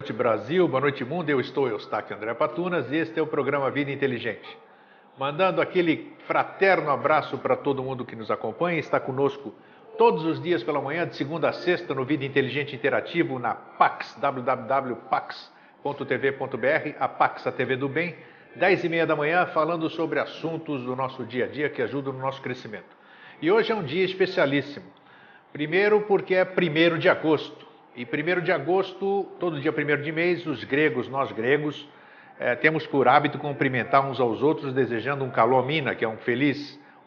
noite Brasil, boa noite mundo, eu estou Eustáquio André Patunas e este é o programa Vida Inteligente. Mandando aquele fraterno abraço para todo mundo que nos acompanha, está conosco todos os dias pela manhã, de segunda a sexta, no Vida Inteligente Interativo, na Pax, www.pax.tv.br, a Pax, a TV do Bem, 10h30 da manhã, falando sobre assuntos do nosso dia a dia que ajudam no nosso crescimento. E hoje é um dia especialíssimo. Primeiro porque é 1º de agosto. E 1º de agosto, todo dia 1º de mês, os gregos, nós gregos, temos por hábito cumprimentar uns aos outros, desejando um kalomina, que é um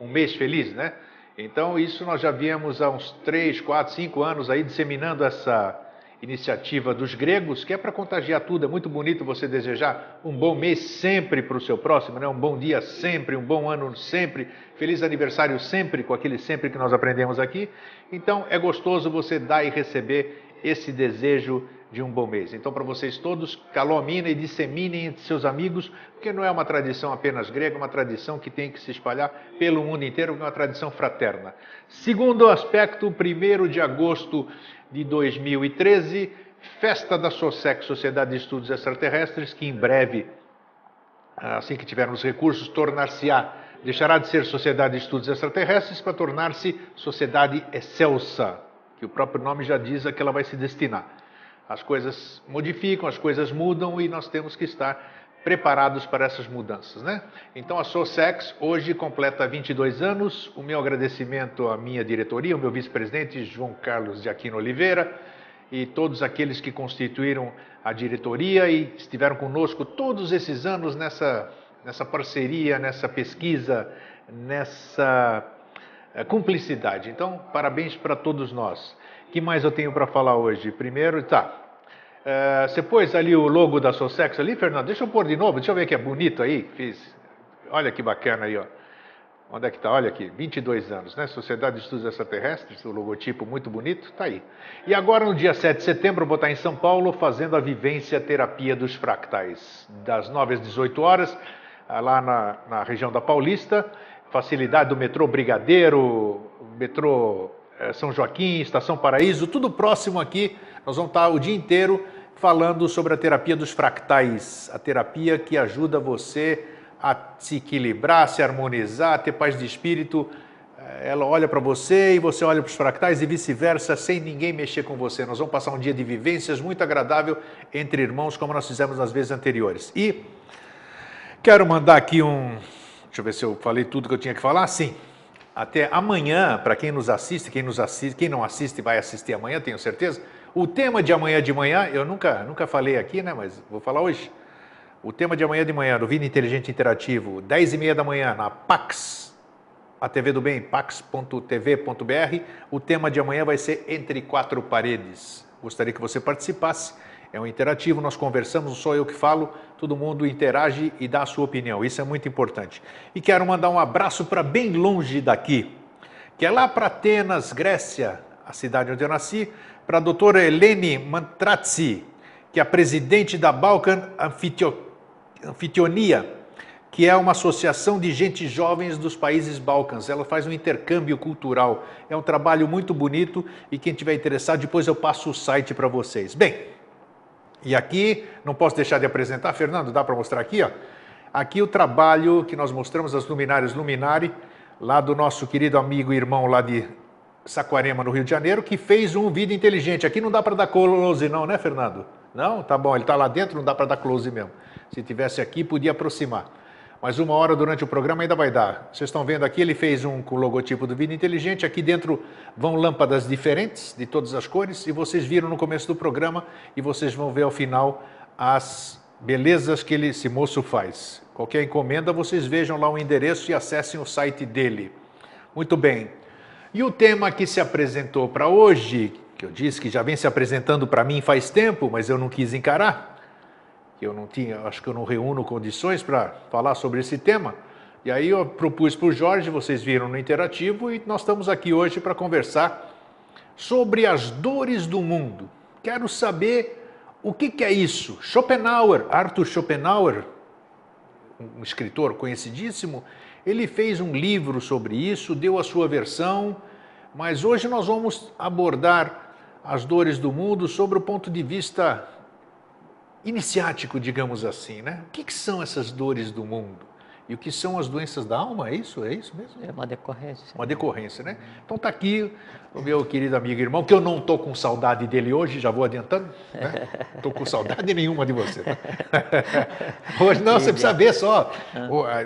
mês feliz, né? Então isso nós já viemos há uns 3, 4, 5 anos aí disseminando essa iniciativa dos gregos, que é para contagiar tudo. É muito bonito você desejar um bom mês sempre para o seu próximo, né? Um bom dia sempre, um bom ano sempre, feliz aniversário sempre, com aquele sempre que nós aprendemos aqui. Então é gostoso você dar e receber esse desejo de um bom mês. Então, para vocês todos, calominem e disseminem entre seus amigos, porque não é uma tradição apenas grega, é uma tradição que tem que se espalhar pelo mundo inteiro, é uma tradição fraterna. Segundo aspecto, 1º de agosto de 2013, festa da SOSEC, Sociedade de Estudos Extraterrestres, que em breve, assim que tivermos recursos, deixará de ser Sociedade de Estudos Extraterrestres para tornar-se Sociedade Excelsa, que o próprio nome já diz a que ela vai se destinar. As coisas modificam, as coisas mudam e nós temos que estar preparados para essas mudanças, né? Então a SOSEX hoje completa 22 anos. O meu agradecimento à minha diretoria, ao meu vice-presidente João Carlos de Aquino Oliveira e todos aqueles que constituíram a diretoria e estiveram conosco todos esses anos nessa parceria, nessa pesquisa, nessa cumplicidade. Então, parabéns para todos nós. O que mais eu tenho para falar hoje? Primeiro, você pôs ali o logo da SOSEX ali, Fernando? Deixa eu pôr de novo, deixa eu ver que é bonito aí. Olha que bacana aí, ó. Onde é que está? Olha aqui, 22 anos, né? Sociedade de Estudos Extraterrestres, o logotipo muito bonito, está aí. E agora, no dia 7 de setembro, eu vou estar em São Paulo fazendo a vivência terapia dos fractais, das 9 às 18 horas, lá na região da Paulista. Facilidade do metrô Brigadeiro, metrô São Joaquim, Estação Paraíso, tudo próximo aqui. Nós vamos estar o dia inteiro falando sobre a terapia dos fractais, a terapia que ajuda você a se equilibrar, se harmonizar, a ter paz de espírito. Ela olha para você e você olha para os fractais e vice-versa, sem ninguém mexer com você. Nós vamos passar um dia de vivências muito agradável entre irmãos, como nós fizemos nas vezes anteriores. E quero mandar aqui deixa eu ver se eu falei tudo que eu tinha que falar. Sim. Até amanhã, para quem nos assiste, quem não assiste vai assistir amanhã, tenho certeza. O tema de amanhã de manhã, eu nunca falei aqui, né? Mas vou falar hoje. O tema de amanhã no Vida Inteligente Interativo, 10h30 da manhã, na Pax, a TV do Bem, pax.tv.br. O tema de amanhã vai ser Entre Quatro Paredes. Gostaria que você participasse. É um interativo, nós conversamos, não sou eu que falo, todo mundo interage e dá a sua opinião, isso é muito importante. E quero mandar um abraço para bem longe daqui, que é lá para Atenas, Grécia, a cidade onde eu nasci, para a doutora Eleni Mantrazzi, que é a presidente da Balkan Anfitrionia, que é uma associação de gente jovens dos países Balcãs. Ela faz um intercâmbio cultural, é um trabalho muito bonito e quem tiver interessado, depois eu passo o site para vocês. Bem, e aqui, não posso deixar de apresentar, Fernando, dá para mostrar aqui, ó. Aqui o trabalho que nós mostramos, as luminárias Luminari, lá do nosso querido amigo e irmão lá de Saquarema, no Rio de Janeiro, que fez um Vida Inteligente. Aqui não dá para dar close não, né, Fernando? Não? Tá bom, ele está lá dentro, não dá para dar close mesmo. Se tivesse aqui, podia aproximar. Mas uma hora durante o programa ainda vai dar. Vocês estão vendo aqui, ele fez um com o logotipo do Vida Inteligente. Aqui dentro vão lâmpadas diferentes, de todas as cores. E vocês viram no começo do programa e vocês vão ver ao final as belezas que esse moço faz. Qualquer encomenda, vocês vejam lá o endereço e acessem o site dele. Muito bem. E o tema que se apresentou para hoje, que eu disse que já vem se apresentando para mim faz tempo, mas eu não quis encarar. Acho que eu não reúno condições para falar sobre esse tema. E aí eu propus para o Jorge, vocês viram no interativo, e nós estamos aqui hoje para conversar sobre as dores do mundo. Quero saber o que é isso. Arthur Schopenhauer, um escritor conhecidíssimo, ele fez um livro sobre isso, deu a sua versão, mas hoje nós vamos abordar as dores do mundo sobre o ponto de vista iniciático, digamos assim, né? O que são essas dores do mundo? E o que são as doenças da alma? É isso? É isso mesmo? É uma decorrência. Uma decorrência, né? Então tá aqui o meu querido amigo e irmão, que eu não tô com saudade dele hoje, já vou adiantando, né? Não tô com saudade nenhuma de você. Tá? Hoje, não, você precisa ver só.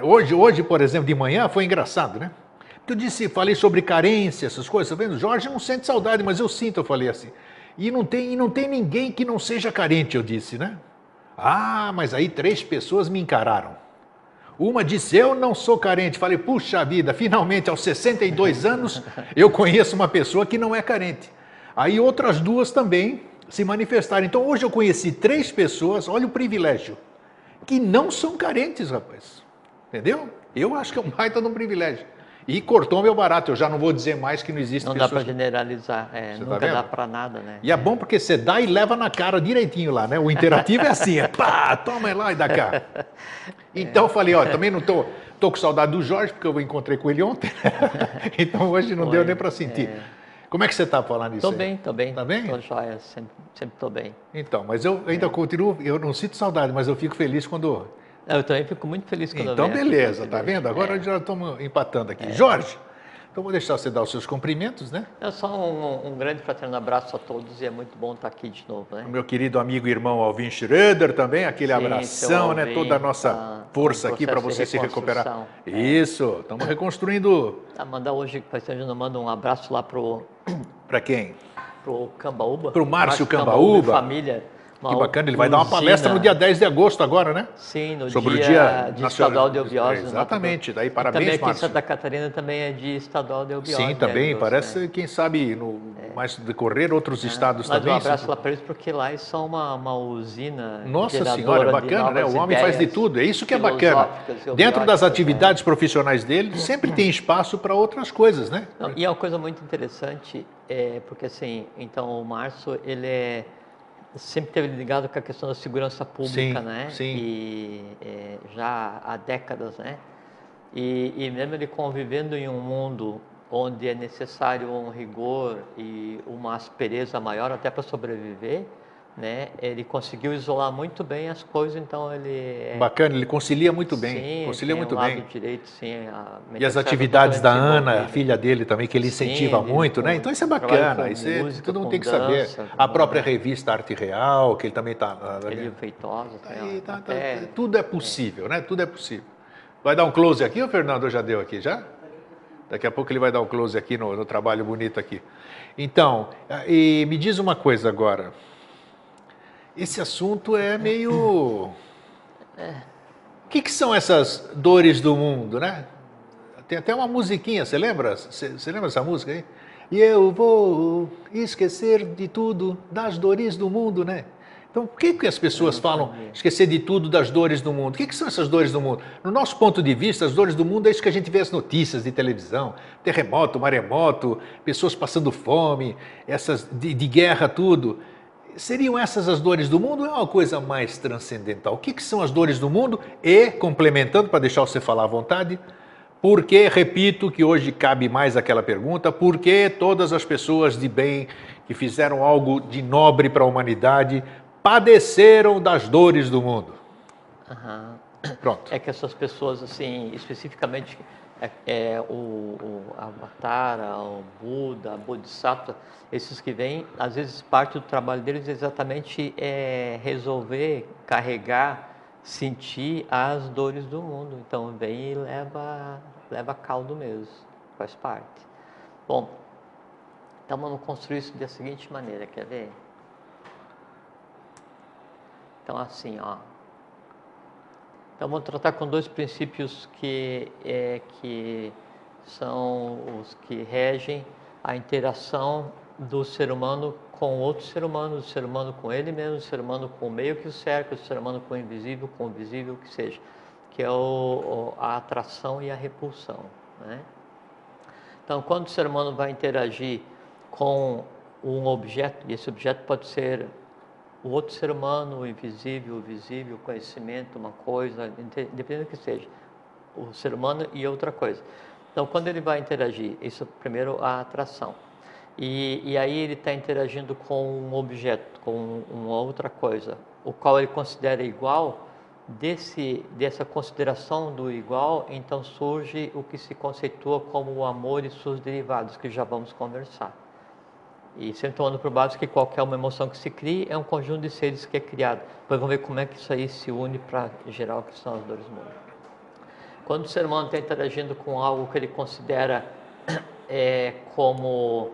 Hoje, por exemplo, de manhã foi engraçado, né? Porque eu disse, falei sobre carência, essas coisas, tá vendo? Jorge não sente saudade, mas eu sinto, eu falei assim. E não tem ninguém que não seja carente, eu disse, né? Ah, mas aí 3 pessoas me encararam. Uma disse, eu não sou carente. Falei, puxa vida, finalmente aos 62 anos eu conheço uma pessoa que não é carente. Aí outras 2 também se manifestaram. Então hoje eu conheci 3 pessoas, olha o privilégio, que não são carentes, rapaz. Entendeu? Eu acho que é um baita de um privilégio. E cortou meu barato, eu já não vou dizer mais que não existe Não pessoas... dá para generalizar, nunca dá para nada, né? E é bom porque você dá e leva na cara direitinho lá, né? O interativo é assim, pá, toma lá e dá cá. Então eu falei, ó, também não tô com saudade do Jorge, porque eu encontrei com ele ontem. Então hoje não deu nem para sentir. Como é que você está falando isso? Tô bem. Tá bem? Tô joia, sempre tô bem. Então, mas eu ainda continuo, eu não sinto saudade, mas eu fico feliz quando... Eu também fico muito feliz quando Então, eu venho beleza, aqui, tá vendo? Agora já estamos empatando aqui. Jorge, então vou deixar você dar os seus cumprimentos, né? É só um grande fraterno abraço a todos e é muito bom estar aqui de novo, né? O meu querido amigo e irmão Alvin Schroeder também, aquele abração, né? Toda a nossa força aqui para você se recuperar. Isso, estamos reconstruindo. Mandar hoje, a gente manda um abraço lá Para quem? Pro Cambaúba. Pro Márcio Cambaúba. Família. Que bacana, ele vai dar uma palestra no dia 10 de agosto agora, né? Sim, no sobre dia o de estadual de eubiose. Exatamente, daí parabéns, Márcio. Também aqui Márcio. em Santa Catarina também é de estadual de eubiose. Sim, também, parece, quem sabe, no mais decorrer, outros estados mas também. Um abraço lá para eles, porque lá eles são uma usina. Nossa senhora, é bacana, né? O homem faz de tudo, é isso que é bacana. Dentro das atividades profissionais dele, sempre tem espaço para outras coisas, né? Não, e é uma coisa muito interessante, porque assim, então o Márcio, ele sempre esteve ligado com a questão da segurança pública, né? Sim. E já há décadas, né? E mesmo ele convivendo em um mundo onde é necessário um rigor e uma aspereza maior até para sobreviver, né? Ele conseguiu isolar muito bem as coisas, então ele... Bacana, ele concilia muito bem, sim, concilia muito lado bem. Direito, sim, e as atividades da Ana, a filha dele também, que ele incentiva muito, né? Então isso é bacana, isso todo mundo tem que saber. A própria revista Arte Real, que ele também está... Ele feitosa. Tudo é possível, né? Tudo é possível. Vai dar um close aqui, o Fernando já deu aqui, já? Daqui a pouco ele vai dar um close aqui no trabalho bonito aqui. Então, e me diz uma coisa agora. Esse assunto é meio... O que são essas dores do mundo, né? Tem até uma musiquinha, você lembra? Você lembra essa música aí? E eu vou esquecer de tudo, das dores do mundo, né? Então, por que as pessoas falam esquecer de tudo, das dores do mundo? O que são essas dores do mundo? No nosso ponto de vista, as dores do mundo é isso que a gente vê as notícias de televisão, terremoto, maremoto, pessoas passando fome, essas de guerra, tudo. Seriam essas as dores do mundo ou é uma coisa mais transcendental? O que são as dores do mundo? E, complementando, para deixar você falar à vontade, por que, repito, que hoje cabe mais aquela pergunta, por que todas as pessoas de bem que fizeram algo de nobre para a humanidade padeceram das dores do mundo? Pronto. É que essas pessoas, assim, especificamente, o Avatar, o Buda, a Bodhisattva, esses que vêm, às vezes parte do trabalho deles é exatamente resolver, carregar, sentir as dores do mundo. Então vem e leva caldo mesmo, faz parte. Bom, então vamos construir isso da seguinte maneira, quer ver? Então assim, ó. Então vamos tratar com 2 princípios que são os que regem a interação do ser humano com outro ser humano, do ser humano com ele mesmo, do ser humano com o meio que o cerca, do ser humano com o invisível, com o visível, o que seja, que é a atração e a repulsão, né? Então, quando o ser humano vai interagir com um objeto, e esse objeto pode ser o outro ser humano, o invisível, o visível, o conhecimento, uma coisa, independente do que seja, o ser humano e outra coisa. Então, quando ele vai interagir, isso primeiro a atração. e aí ele está interagindo com um objeto, com uma outra coisa, o qual ele considera igual. Dessa consideração do igual, então surge o que se conceitua como o amor e seus derivados, que já vamos conversar. E sempre tomando por base que qualquer uma emoção que se crie é um conjunto de seres que é criado. Depois vamos ver como é que isso aí se une para gerar o que são as dores múltiplas. Quando o ser humano está interagindo com algo que ele considera como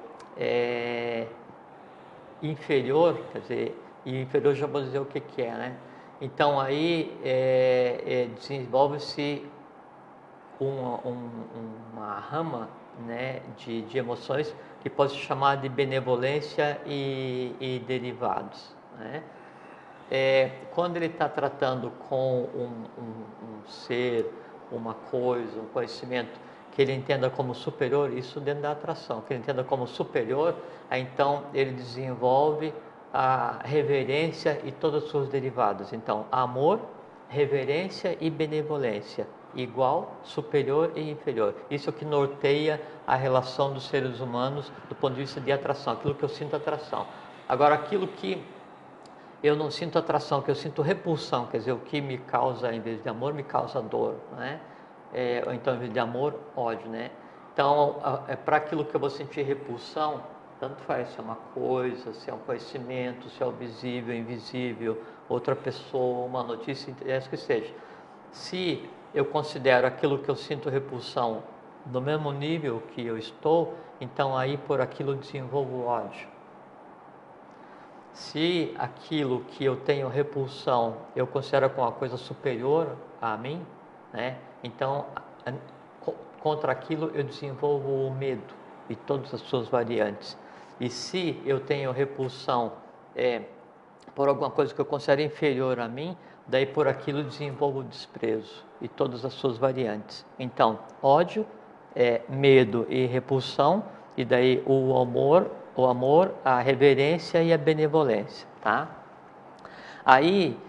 inferior, quer dizer, e inferior já vou dizer o que é, né? Então aí desenvolve-se uma rama, né, de emoções que pode se chamar de benevolência e derivados, né? Quando ele está tratando com um ser, uma coisa, um conhecimento que ele entenda como superior, isso dentro da atração, que ele entenda como superior, aí então ele desenvolve a reverência e todas as suas derivadas. Então, amor, reverência e benevolência, igual, superior e inferior. Isso é o que norteia a relação dos seres humanos do ponto de vista de atração, aquilo que eu sinto atração. Agora, aquilo que eu não sinto atração, que eu sinto repulsão, quer dizer, o que me causa, em vez de amor, me causa dor, né? Ou então, em vez de amor, ódio, né? Então, para aquilo que eu vou sentir repulsão, tanto faz se é uma coisa, se é um conhecimento, se é o visível, invisível, outra pessoa, uma notícia, interessa que seja. Se eu considero aquilo que eu sinto repulsão no mesmo nível que eu estou, então aí por aquilo eu desenvolvo ódio. Se aquilo que eu tenho repulsão eu considero como uma coisa superior a mim, né? Então contra aquilo eu desenvolvo o medo e todas as suas variantes. E se eu tenho repulsão por alguma coisa que eu considero inferior a mim, daí por aquilo desenvolvo o desprezo e todas as suas variantes. Então, ódio, medo e repulsão, e daí o amor, a reverência e a benevolência, tá? Aí,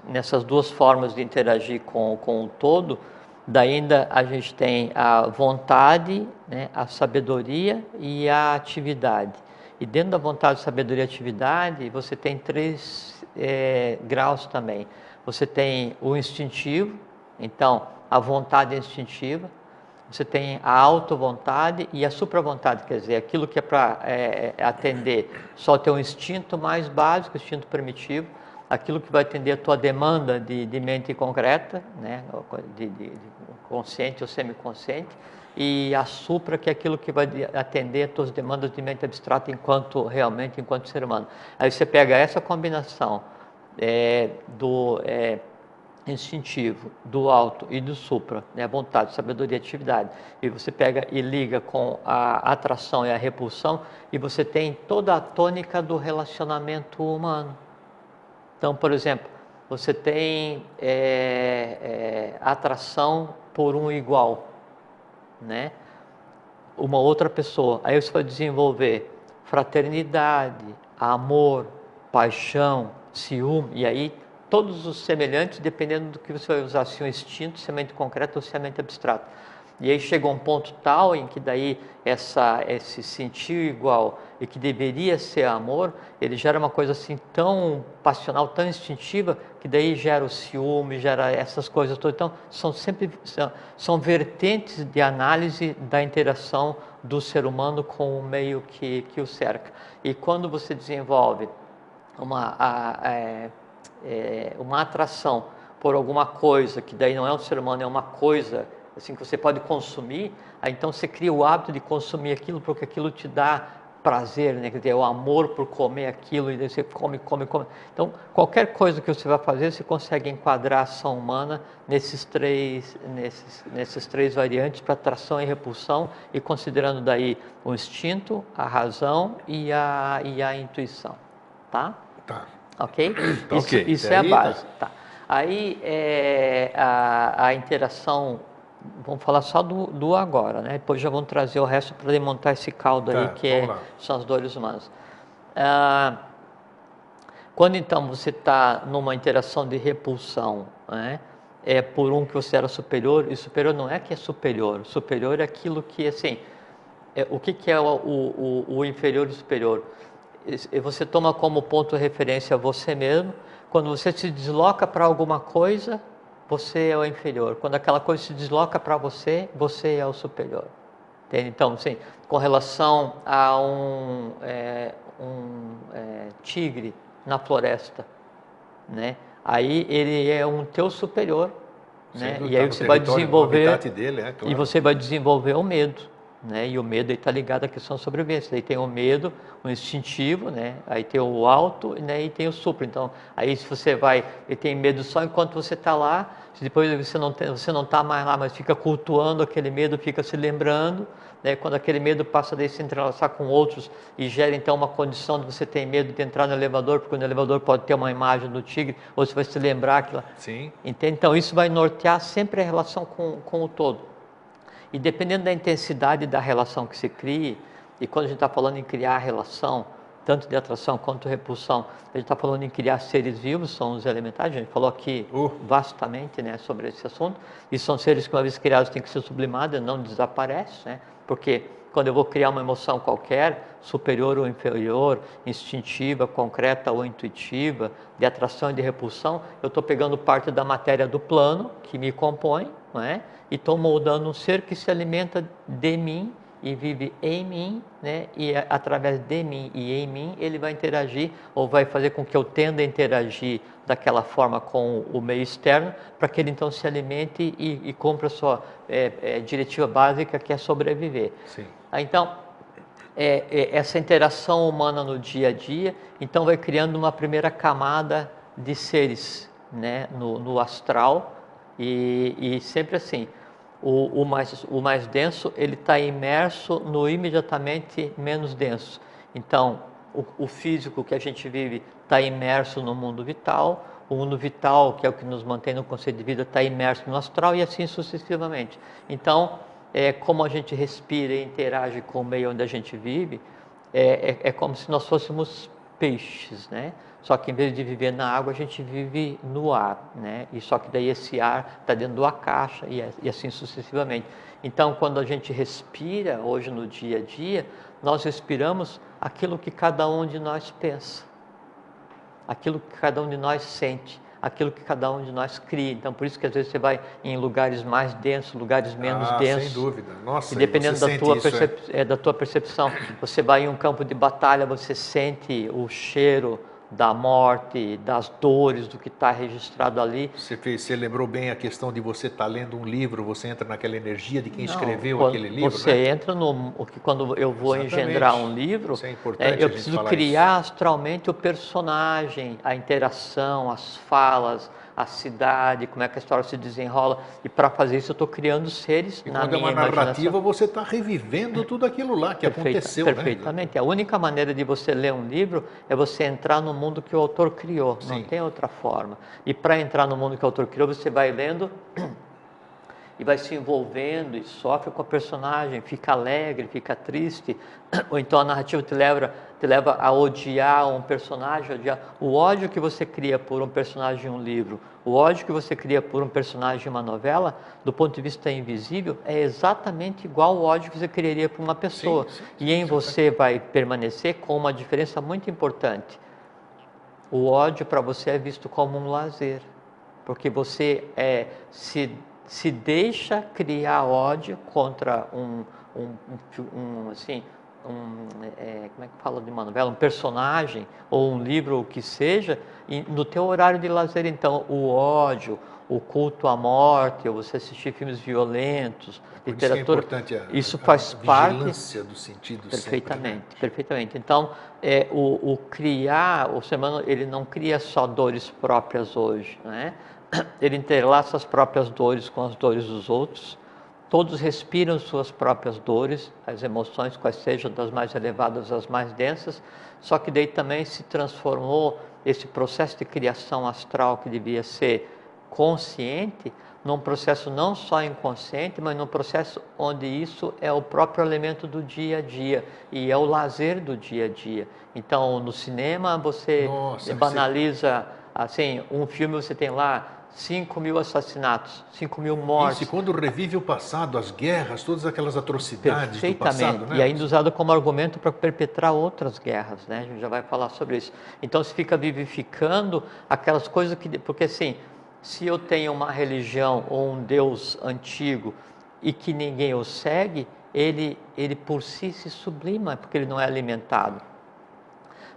nessas duas formas de interagir com o todo, daí ainda a gente tem a vontade, né, a sabedoria e a atividade. E dentro da vontade, sabedoria e atividade, você tem 3 graus também. Você tem o instintivo, então a vontade é instintiva. Você tem a autovontade e a supravontade, quer dizer, aquilo que é para atender só o teu instinto mais básico, instinto primitivo, aquilo que vai atender a tua demanda de mente concreta, né, de consciente ou semiconsciente, e a supra, que é aquilo que vai atender as tuas demandas de mente abstrata enquanto ser humano. Aí você pega essa combinação do instintivo, do alto e do supra, né, vontade, sabedoria e atividade, e você pega e liga com a atração e a repulsão, e você tem toda a tônica do relacionamento humano. Então, por exemplo, você tem atração por um igual, né? Uma outra pessoa. Aí você vai desenvolver fraternidade, amor, paixão, ciúme, e aí todos os semelhantes, dependendo do que você vai usar, se é um instinto, se é mente concreta ou se é mente abstrata. E aí chega um ponto tal em que daí esse sentir igual e que deveria ser amor, ele gera uma coisa assim tão passional, tão instintiva, que daí gera o ciúme, gera essas coisas todas. Então, são vertentes de análise da interação do ser humano com o meio que o cerca. E quando você desenvolve uma atração por alguma coisa, que daí não é um ser humano, é uma coisa assim que você pode consumir, aí então você cria o hábito de consumir aquilo porque aquilo te dá prazer, né? Quer dizer, o amor por comer aquilo, e daí você come. Então, qualquer coisa que você vai fazer, você consegue enquadrar a ação humana nesses três variantes para atração e repulsão, e considerando daí o instinto, a razão e a intuição, tá? Tá. Ok? Tá, isso é a base. Tá. Aí a interação, vamos falar só do agora, né? Depois já vamos trazer o resto para desmontar esse caldo aí, que são as dores humanas. Quando então você está numa interação de repulsão, né? Por um que você era superior, e superior não é que é superior é aquilo que, assim, o que é o inferior e o superior? Você toma como ponto de referência você mesmo. Quando você se desloca para alguma coisa, você é o inferior. Quando aquela coisa se desloca para você, você é o superior. Entende? Então, sim, com relação a tigre na floresta, né? Aí ele é um teu superior, né? E aí você vai desenvolver, dele, claro. E você vai desenvolver o medo, né? E o medo está ligado à questão da sobrevivência. Aí tem o medo, o instintivo, né? Aí tem o alto, né? E tem o supra. Então, aí se você vai, ele tem medo só enquanto você está lá. Se depois você não está mais lá, mas fica cultuando aquele medo, fica se lembrando, né? Quando aquele medo passa a se entrelaçar com outros e gera então uma condição de você ter medo de entrar no elevador, porque no elevador pode ter uma imagem do tigre, ou você vai se lembrar aquilo. Sim. Entende? Então isso vai nortear sempre a relação com o todo. E dependendo da intensidade da relação que se crie, e quando a gente está falando em criar relação, tanto de atração quanto de repulsão, a gente está falando em criar seres vivos, são os elementares, a gente falou aqui vastamente, né, sobre esse assunto, e são seres que uma vez criados têm que ser sublimados, não desaparecem, né, porque quando eu vou criar uma emoção qualquer, superior ou inferior, instintiva, concreta ou intuitiva, de atração e de repulsão, eu estou pegando parte da matéria do plano que me compõe, não é? E estou moldando um ser que se alimenta de mim e vive em mim, né? E através de mim e em mim ele vai interagir ou vai fazer com que eu tenda a interagir daquela forma com o meio externo, para que ele então se alimente e cumpra a sua diretiva básica, que é sobreviver. Sim. Então, essa interação humana no dia a dia, então vai criando uma primeira camada de seres, né, no astral, e sempre assim, o mais denso, ele está imerso no imediatamente menos denso. Então, o físico que a gente vive está imerso no mundo vital, o mundo vital, que é o que nos mantém no conceito de vida, está imerso no astral e assim sucessivamente. Então, como a gente respira e interage com o meio onde a gente vive, é como se nós fôssemos peixes, né? Só que em vez de viver na água, a gente vive no ar, né? E só que daí esse ar está dentro da caixa e assim sucessivamente. Então, quando a gente respira hoje no dia a dia, nós respiramos aquilo que cada um de nós pensa, aquilo que cada um de nós sente, aquilo que cada um de nós cria. Então, por isso que às vezes você vai em lugares mais densos, lugares menos densos. Sem dúvida. Nossa, e dependendo da tua percepção, você vai em um campo de batalha, você sente o cheiro da morte, das dores, do que está registrado ali. Você lembrou bem a questão de você estar lendo um livro, você entra naquela energia de quem escreveu aquele livro, você né? entra quando eu vou engendrar um livro, isso é importante, eu preciso criar astralmente o personagem, a interação, as falas, a cidade, como é que a história se desenrola, e para fazer isso eu estou criando seres na minha imaginação. Quando é uma narrativa, você está revivendo tudo aquilo lá que aconteceu, perfeitamente. Né? A única maneira de você ler um livro é você entrar no mundo que o autor criou, Sim. Não tem outra forma. E para entrar no mundo que o autor criou, você vai lendo e vai se envolvendo e sofre com a personagem, fica alegre, fica triste, ou então a narrativa te leva a odiar um personagem, o ódio que você cria por um personagem em um livro, o ódio que você cria por um personagem em uma novela, do ponto de vista invisível, é exatamente igual ao ódio que você criaria por uma pessoa. Sim, e em você vai permanecer com uma diferença muito importante. O ódio para você é visto como um lazer, porque você se deixa criar ódio contra como é que fala de uma novela, um personagem ou um livro, o que seja, no teu horário de lazer. Então, o ódio, o culto à morte, ou você assistir filmes violentos, literatura, isso faz parte. Vigilância dos sentidos. Perfeitamente, sempre, né? perfeitamente. Então, o ser humano, ele não cria só dores próprias hoje, né? Ele interlaça as próprias dores com as dores dos outros. Todos respiram suas próprias dores, as emoções, quais sejam, das mais elevadas às mais densas, só que daí também se transformou esse processo de criação astral que devia ser consciente, num processo não só inconsciente, mas num processo onde isso é o próprio elemento do dia a dia e é o lazer do dia a dia. Então, no cinema você banaliza, assim, um filme você tem lá 5.000 assassinatos, 5.000 mortes. Isso, e quando revive o passado, as guerras, todas aquelas atrocidades do passado, né? E ainda usado como argumento para perpetrar outras guerras, né? A gente já vai falar sobre isso. Então se fica vivificando aquelas coisas que... Porque assim, se eu tenho uma religião ou um Deus antigo e que ninguém o segue, ele por si se sublima, porque ele não é alimentado.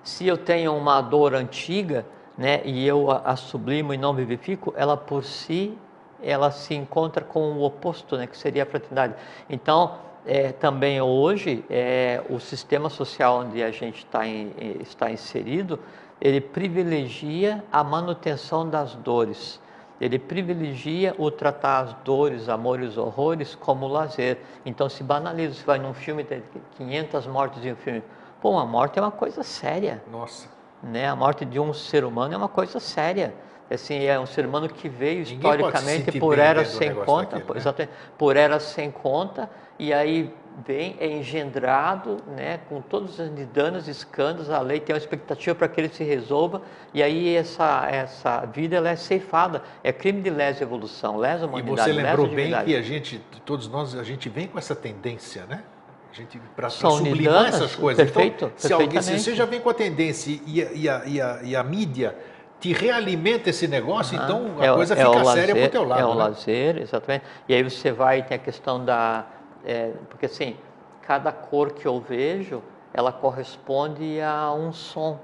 Se eu tenho uma dor antiga, né, e eu a sublimo e não vivifico, ela por si, ela se encontra com o oposto, né, que seria a fraternidade. Então, também hoje, o sistema social onde a gente está inserido, ele privilegia a manutenção das dores. Ele privilegia o tratar as dores, amores, horrores como lazer. Então se banaliza, você vai num filme, tem 500 mortes em um filme. Pô, a morte é uma coisa séria. Nossa. Né? A morte de um ser humano é uma coisa séria. Assim, é um ser humano que veio Ninguém historicamente por eras sem conta, daquele, né? Exatamente, por eras sem conta, e aí vem, é engendrado, né, com todos os danos, escândalos, a lei tem uma expectativa para que ele se resolva, e aí essa vida ela é ceifada, é crime de lesa evolução, lesa humanidade, e você lembrou bem divindade. que a gente, todos nós, a gente vem com essa tendência, né? A gente para São sublimar nidanas, essas coisas. perfeito, Então, se você já vem com a tendência e a mídia te realimenta esse negócio, então a coisa fica séria para o teu lado. É o né? lazer, exatamente. E aí você vai, tem a questão da... porque assim, cada cor que eu vejo, ela corresponde a um som,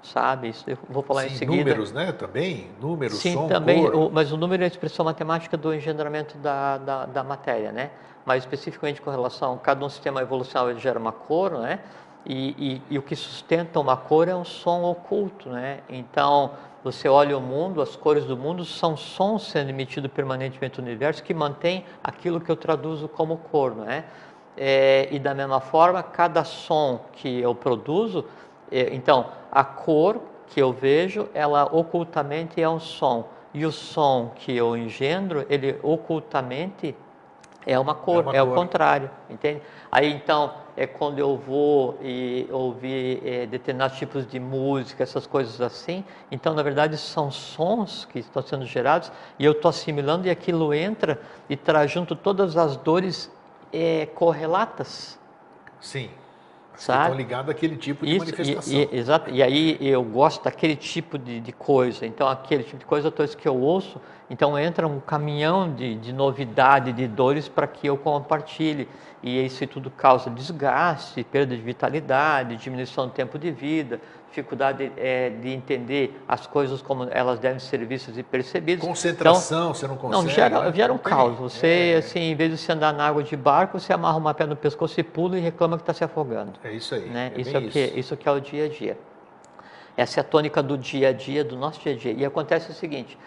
sabe? Isso eu vou falar em seguida. Números, né? Também, números, Sim, som, também, cor. mas o número é a expressão matemática do engendramento da matéria, né? Mas especificamente com relação a cada um sistema evolucional, ele gera uma cor, né? E o que sustenta uma cor é um som oculto, né? Então, você olha o mundo, as cores do mundo são sons sendo emitidos permanentemente no universo que mantém aquilo que eu traduzo como cor, né? E da mesma forma, cada som que eu produzo, então, a cor que eu vejo, ela ocultamente é um som. E o som que eu engendro, ele ocultamente é uma cor, é o contrário, entende? Aí então, quando eu vou ouvir determinados tipos de música, essas coisas assim, então na verdade são sons que estão sendo gerados e eu estou assimilando e aquilo entra e traz junto todas as dores correlatas. Sim. Sabe? Estão ligados àquele tipo de manifestação. Exato. E aí eu gosto daquele tipo de coisa. Então aquele tipo de coisa, todas que eu ouço, então entra um caminhão de novidade, de dores para que eu compartilhe. E isso tudo causa desgaste, perda de vitalidade, diminuição do tempo de vida, dificuldade de entender as coisas como elas devem ser vistas e percebidas. Concentração, então, você não consegue. Não, gera um caos. Você, assim, em vez de você andar na água de barco, você amarra uma pedra no pescoço e pula e reclama que está se afogando. É isso aí. Né? Isso que é o dia a dia. Essa é a tônica do dia a dia, do nosso dia a dia. E acontece o seguinte,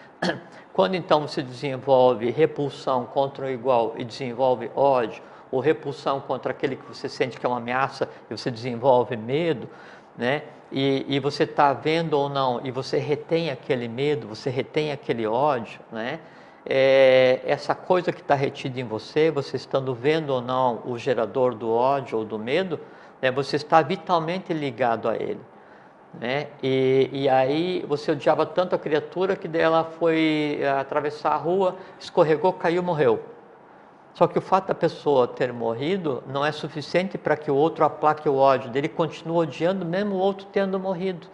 quando então você desenvolve repulsão contra o igual e desenvolve ódio, ou repulsão contra aquele que você sente que é uma ameaça e você desenvolve medo, né? E você está vendo ou não, e você retém aquele medo, você retém aquele ódio, né? Essa coisa que está retida em você, você estando vendo ou não o gerador do ódio ou do medo, né? Você está vitalmente ligado a ele. Né? E aí você odiava tanto a criatura que dela foi atravessar a rua, escorregou, caiu, morreu. Só que o fato da pessoa ter morrido não é suficiente para que o outro aplaque o ódio dele, continua odiando mesmo o outro tendo morrido.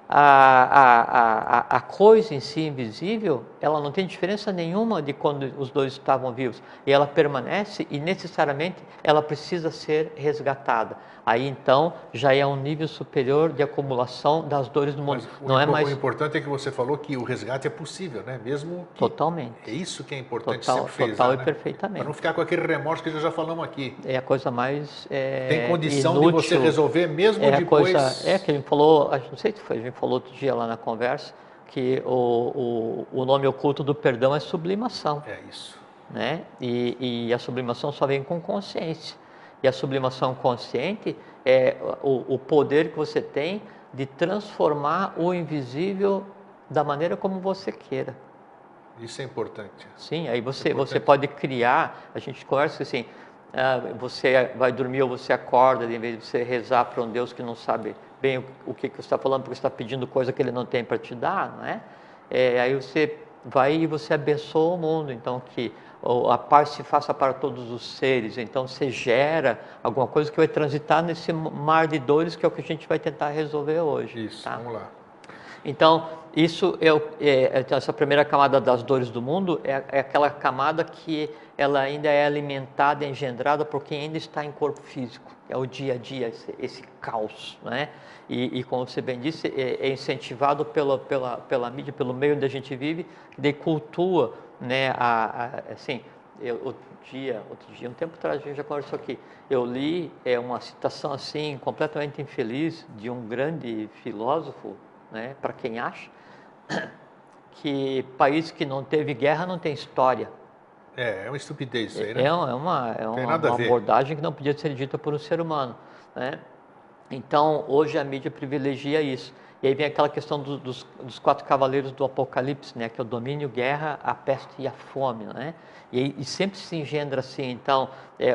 A coisa em si invisível, ela não tem diferença nenhuma de quando os dois estavam vivos. E ela permanece e necessariamente ela precisa ser resgatada. Aí então já é um nível superior de acumulação das dores do mundo. O importante é que você falou que o resgate é possível, né? Mesmo que... Totalmente. É isso que é importante sempre frisar, total e né? perfeitamente. Para não ficar com aquele remorso que já falamos aqui. É a coisa mais tem condição inútil, de você resolver mesmo depois... que a gente falou, não sei se foi, a gente falou outro dia lá na conversa, que o nome oculto do perdão é sublimação. É isso. Né? E a sublimação só vem com consciência. E a sublimação consciente é o poder que você tem de transformar o invisível da maneira como você queira. Isso é importante. Sim, aí você pode criar, a gente conversa assim, você vai dormir ou você acorda, em vez de você rezar para um Deus que não sabe bem o que você está falando, porque você está pedindo coisa que Ele não tem para te dar, não é? Aí você vai e você abençoa o mundo. Então, que a paz se faça para todos os seres. Então, você gera alguma coisa que vai transitar nesse mar de dores, que é o que a gente vai tentar resolver hoje. Isso, tá? vamos lá. Então, isso essa primeira camada das dores do mundo é aquela camada que ela ainda é alimentada, engendrada por quem ainda está em corpo físico. É o dia a dia, esse caos, né? E como você bem disse, é incentivado pela mídia, pelo meio onde a gente vive, que cultua, né? Assim, outro dia, um tempo atrás, a gente já conversou aqui, eu li uma citação assim, completamente infeliz, de um grande filósofo, né, para quem acha, que país que não teve guerra não tem história. É uma estupidez isso aí, né? É uma abordagem que não podia ser dita por um ser humano, né? Então, hoje a mídia privilegia isso. E aí vem aquela questão dos 4 cavaleiros do Apocalipse, né? Que é o domínio, guerra, a peste e a fome, né? E sempre se engendra assim. Então,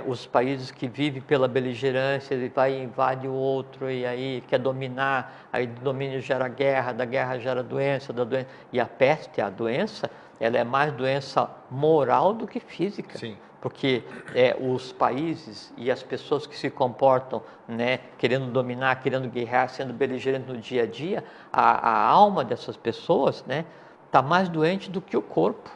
os países que vivem pela beligerância, ele vai e invade o outro e aí quer dominar, aí do domínio gera guerra, da guerra gera doença, da doença. E a peste, a doença, ela é mais doença moral do que física. Sim. Porque os países e as pessoas que se comportam, né, querendo dominar, querendo guerrear, sendo beligerantes no dia a dia, a alma dessas pessoas, né, está mais doente do que o corpo.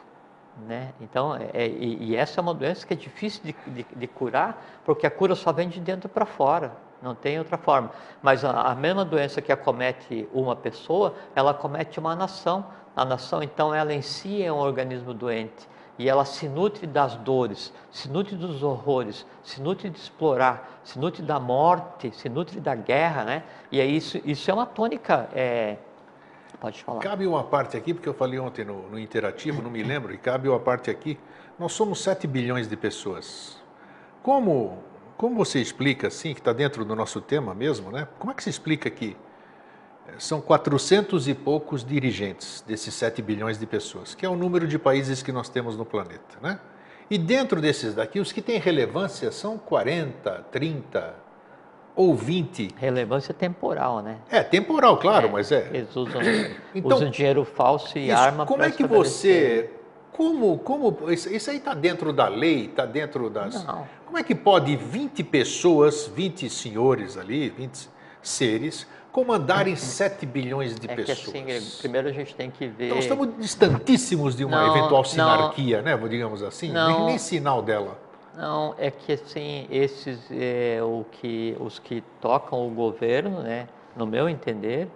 Né? Então, e essa é uma doença que é difícil de curar, porque a cura só vem de dentro para fora, não tem outra forma. Mas a mesma doença que acomete uma pessoa, ela acomete uma nação. A nação, então, ela em si é um organismo doente. E ela se nutre das dores, se nutre dos horrores, se nutre de explorar, se nutre da morte, se nutre da guerra, né? E isso é uma tônica, pode falar. Cabe uma parte aqui, porque eu falei ontem no Interativo, não me lembro, e cabe uma parte aqui. Nós somos 7 bilhões de pessoas. Como você explica, assim, que está dentro do nosso tema mesmo, né? Como é que se explica que são 400 e poucos dirigentes desses 7 bilhões de pessoas, que é o número de países que nós temos no planeta, né? E dentro desses daqui, os que têm relevância são 40, 30 ou 20. Relevância temporal, né? Temporal, claro, mas Eles então, usam dinheiro falso e isso, arma como para é que você... Isso aí está dentro da lei, está dentro das... Não. Como é que pode 20 pessoas, 20 senhores ali, 20 seres, comandarem 7 bilhões de pessoas? Que assim, primeiro a gente tem que ver... Então, estamos distantíssimos de uma eventual sinarquia, né? Digamos assim, nem sinal dela. Não, é que assim, esses, os que tocam o governo, né, no meu entender,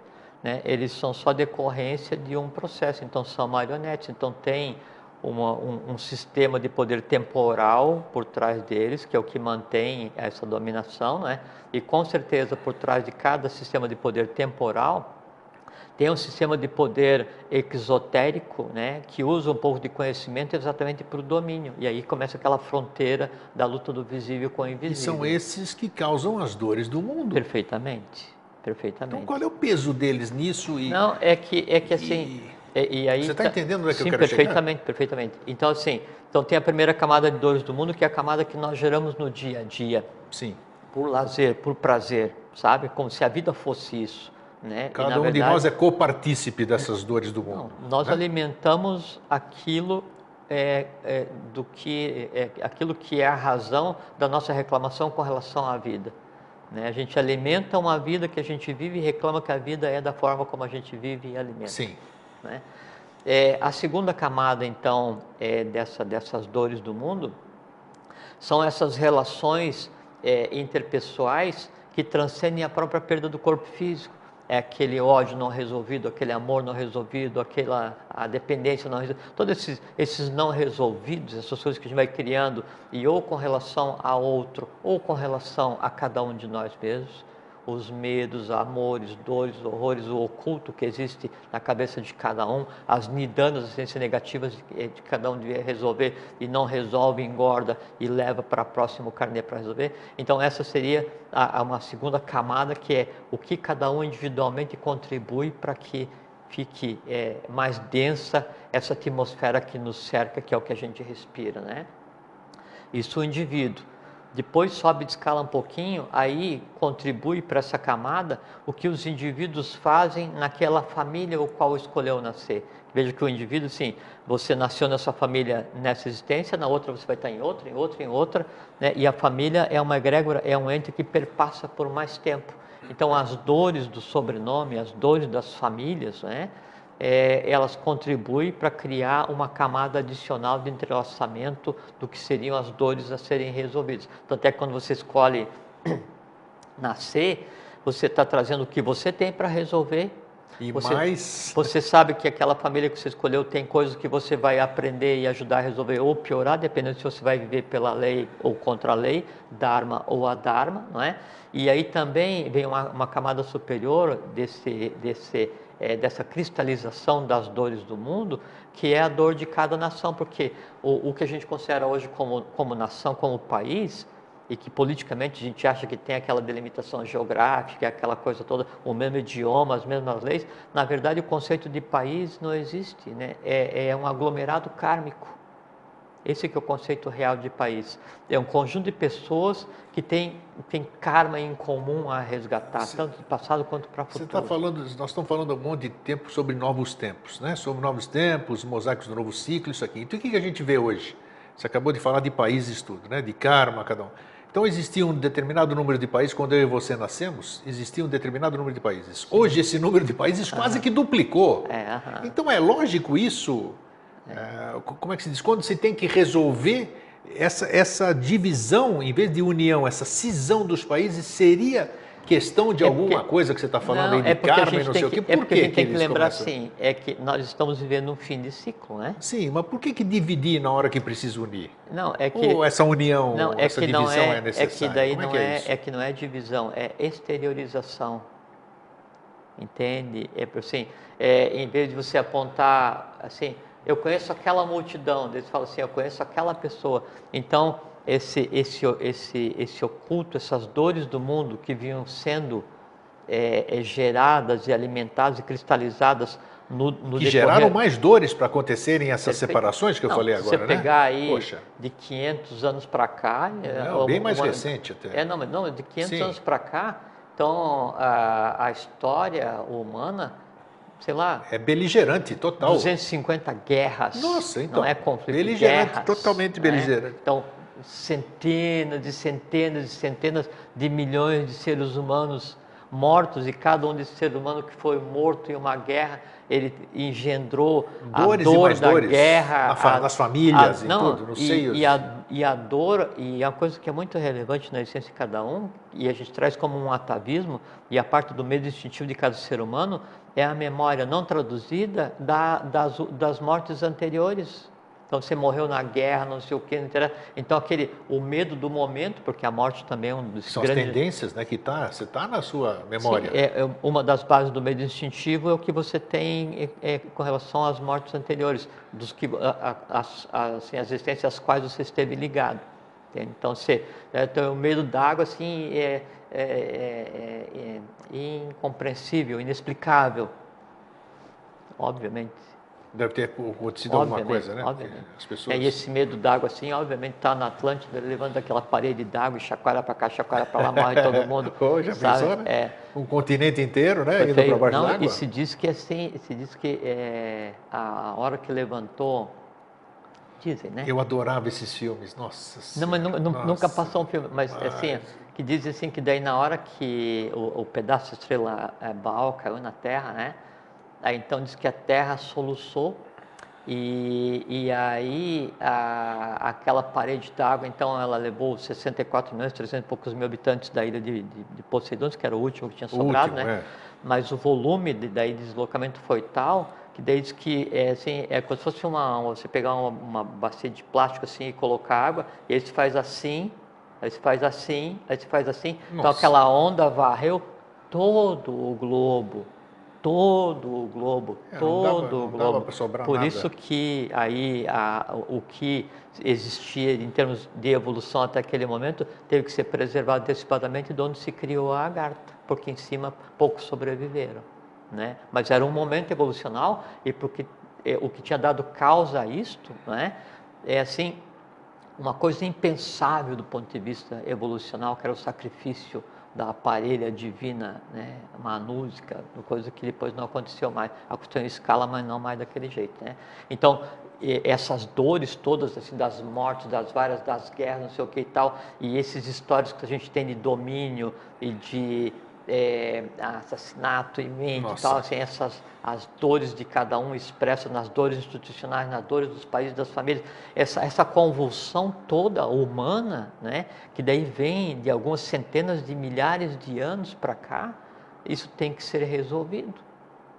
né, eles são só decorrência de um processo, então são marionetes, então tem um sistema de poder temporal por trás deles, que é o que mantém essa dominação, né? E com certeza por trás de cada sistema de poder temporal tem um sistema de poder exotérico, né, que usa um pouco de conhecimento exatamente para o domínio. E aí começa aquela fronteira da luta do visível com o invisível. E são esses que causam as dores do mundo. Perfeitamente. Então qual é o peso deles nisso? Não, é que assim... E aí, você está entendendo onde é que eu quero perfeitamente, chegar? Perfeitamente. Então, assim, tem a primeira camada de dores do mundo, que é a camada que nós geramos no dia a dia. Sim. Por lazer, por prazer, sabe? Como se a vida fosse isso. Né? Cada um de nós é copartícipe dessas dores do mundo. Não, nós alimentamos aquilo aquilo que é a razão da nossa reclamação com relação à vida. Né? A gente alimenta uma vida que a gente vive e reclama que a vida é da forma como a gente vive e alimenta. Sim. Né? A segunda camada, então, dessas dores do mundo, são essas relações interpessoais que transcendem a própria perda do corpo físico. É aquele ódio não resolvido, aquele amor não resolvido, a dependência não resolvida, todos esses não resolvidos, essas coisas que a gente vai criando, e ou com relação a outro, ou com relação a cada um de nós mesmos, os medos, amores, dores, horrores, o oculto que existe na cabeça de cada um, as nidanas, as ciências negativas de cada um devia resolver e não resolve, engorda e leva para o próximo carnê para resolver. Então essa seria uma segunda camada, que é o que cada um individualmente contribui para que fique mais densa essa atmosfera que nos cerca, que é o que a gente respira, né? Isso o indivíduo. Depois sobe de escala um pouquinho, aí contribui para essa camada o que os indivíduos fazem naquela família o qual escolheu nascer. Veja que o indivíduo, sim, você nasceu nessa família nessa existência, na outra você vai estar em outra, em outra, em outra, né? E a família é uma egrégora, é um ente que perpassa por mais tempo. Então as dores do sobrenome, as dores das famílias, né? Elas contribuem para criar uma camada adicional de entrelaçamento do que seriam as dores a serem resolvidas. Tanto é que quando você escolhe nascer, você está trazendo o que você tem para resolver. E mais... Você sabe que aquela família que você escolheu tem coisas que você vai aprender e ajudar a resolver ou piorar, dependendo se você vai viver pela lei ou contra a lei, Dharma ou Adharma, não é? E aí também vem uma camada superior dessa cristalização das dores do mundo, que é a dor de cada nação, porque o que a gente considera hoje como nação, como país, e que politicamente a gente acha que tem aquela delimitação geográfica, aquela coisa toda, o mesmo idioma, as mesmas leis, na verdade o conceito de país não existe, né? É um aglomerado kármico. Esse que é o conceito real de país. É um conjunto de pessoas que tem karma em comum a resgatar, tanto do passado quanto para o futuro. Você está falando, nós estamos falando há um monte de tempo sobre novos tempos, né? Sobre novos tempos, mosaicos do novo ciclo, isso aqui. Então o que a gente vê hoje? Você acabou de falar de países tudo, né? De karma, cada um. Então existia um determinado número de países, quando eu e você nascemos, existia um determinado número de países. Hoje esse número de países quase que duplicou. Então é lógico isso? Como é que se diz? Quando se tem que resolver essa divisão, em vez de união, essa cisão dos países, seria questão de alguma coisa que você está falando aí de karma e não sei o quê? Por que? É porque a gente tem que lembrar assim, é que nós estamos vivendo um fim de ciclo, né? Sim, mas por que dividir na hora que precisa unir? Não, é que... Ou essa união, essa divisão é necessária? É que daí não é divisão, é exteriorização. Entende? Assim, em vez de você apontar assim, eu conheço aquela multidão, eles falam assim, eu conheço aquela pessoa. Então, esse oculto, essas dores do mundo que vinham sendo geradas e alimentadas e cristalizadas no que geraram mais dores para acontecerem essas separações que eu falei agora, né? Você pegar aí de 500 anos para cá... bem mais recente até. Não, de 500 anos para cá, então a história humana, sei lá... É beligerante, total. 250 guerras. Nossa, então. Não é conflito, beligerante, guerras, totalmente beligerante. Então, centenas e centenas e centenas de milhões de seres humanos mortos, e cada um desses seres humanos que foi morto em uma guerra, ele engendrou dores a dor e mais da dores guerra, nas famílias, em tudo, nos seios. E a dor, e a coisa que é muito relevante na essência de cada um, e a gente traz como um atavismo, e a parte do medo instintivo de cada ser humano, é a memória não traduzida das mortes anteriores. Então você morreu na guerra, não sei o que, não interessa. Então o medo do momento, porque a morte também é um dos São grandes... as tendências, né, que você está na sua memória. Sim, uma das bases do medo instintivo é o que você tem com relação às mortes anteriores, dos que assim, as existências às quais você esteve ligado. Então o medo da água assim é incompreensível, inexplicável, obviamente. Deve ter acontecido alguma coisa, né? Obviamente. As pessoas... E esse medo d'água, assim, obviamente, está na Atlântida, levando aquela parede d'água e chacoalha para cá, chacoalha para lá, morre todo mundo. Já pensou, né? Um continente inteiro, né? Indo para baixo d'água. E se diz que assim, a hora que levantou, dizem, né? Eu adorava esses filmes, nossa. Mas nunca passou um filme, mas assim, que dizem assim que daí na hora que o pedaço de estrela Baal caiu na Terra, né? Aí então diz que a Terra soluçou e aí aquela parede d'água, então ela levou 64 milhões, 300 e poucos mil habitantes da ilha de Poseidon, que era o último que tinha sobrado, né? Mas o volume de deslocamento foi tal que daí diz que assim, é como se fosse você pegar uma bacia de plástico assim e colocar água, e aí se faz assim, aí se faz assim, aí se faz assim. Nossa. Então aquela onda varreu todo o globo. Todo o globo. Não dava para sobrar Por nada. isso que aí o que existia em termos de evolução até aquele momento teve que ser preservado antecipadamente, de onde se criou a lagarta, porque em cima poucos sobreviveram, né? Mas era um momento evolucional, e porque o que tinha dado causa a isto, né? É assim, uma coisa impensável do ponto de vista evolucional, que era o sacrifício da parelha divina, né, manúsica, coisa que depois não aconteceu mais. Aconteceu em escala, mas não mais daquele jeito, né? Então, essas dores todas, assim, das mortes, das guerras, não sei o que e tal, e esses histórias que a gente tem de domínio e de assassinato e mente e tal, assim, as dores de cada um expressas nas dores institucionais, nas dores dos países, das famílias, essa convulsão toda humana, né, que daí vem de algumas centenas de milhares de anos para cá, isso tem que ser resolvido,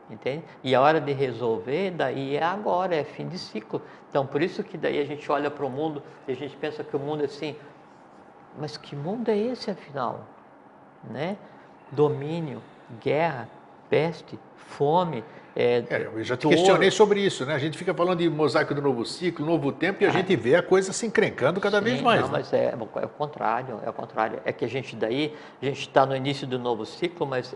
entende? E a hora de resolver, daí é agora, é fim de ciclo. Então, por isso que daí a gente olha para o mundo e a gente pensa que o mundo é assim, mas que mundo é esse afinal, né? Domínio, guerra, peste, fome. Eu já te questionei sobre isso, né? A gente fica falando de mosaico do novo ciclo, novo tempo, e a gente vê a coisa se encrencando cada vez mais. Não, né? mas é o contrário, É que a gente está no início do novo ciclo, mas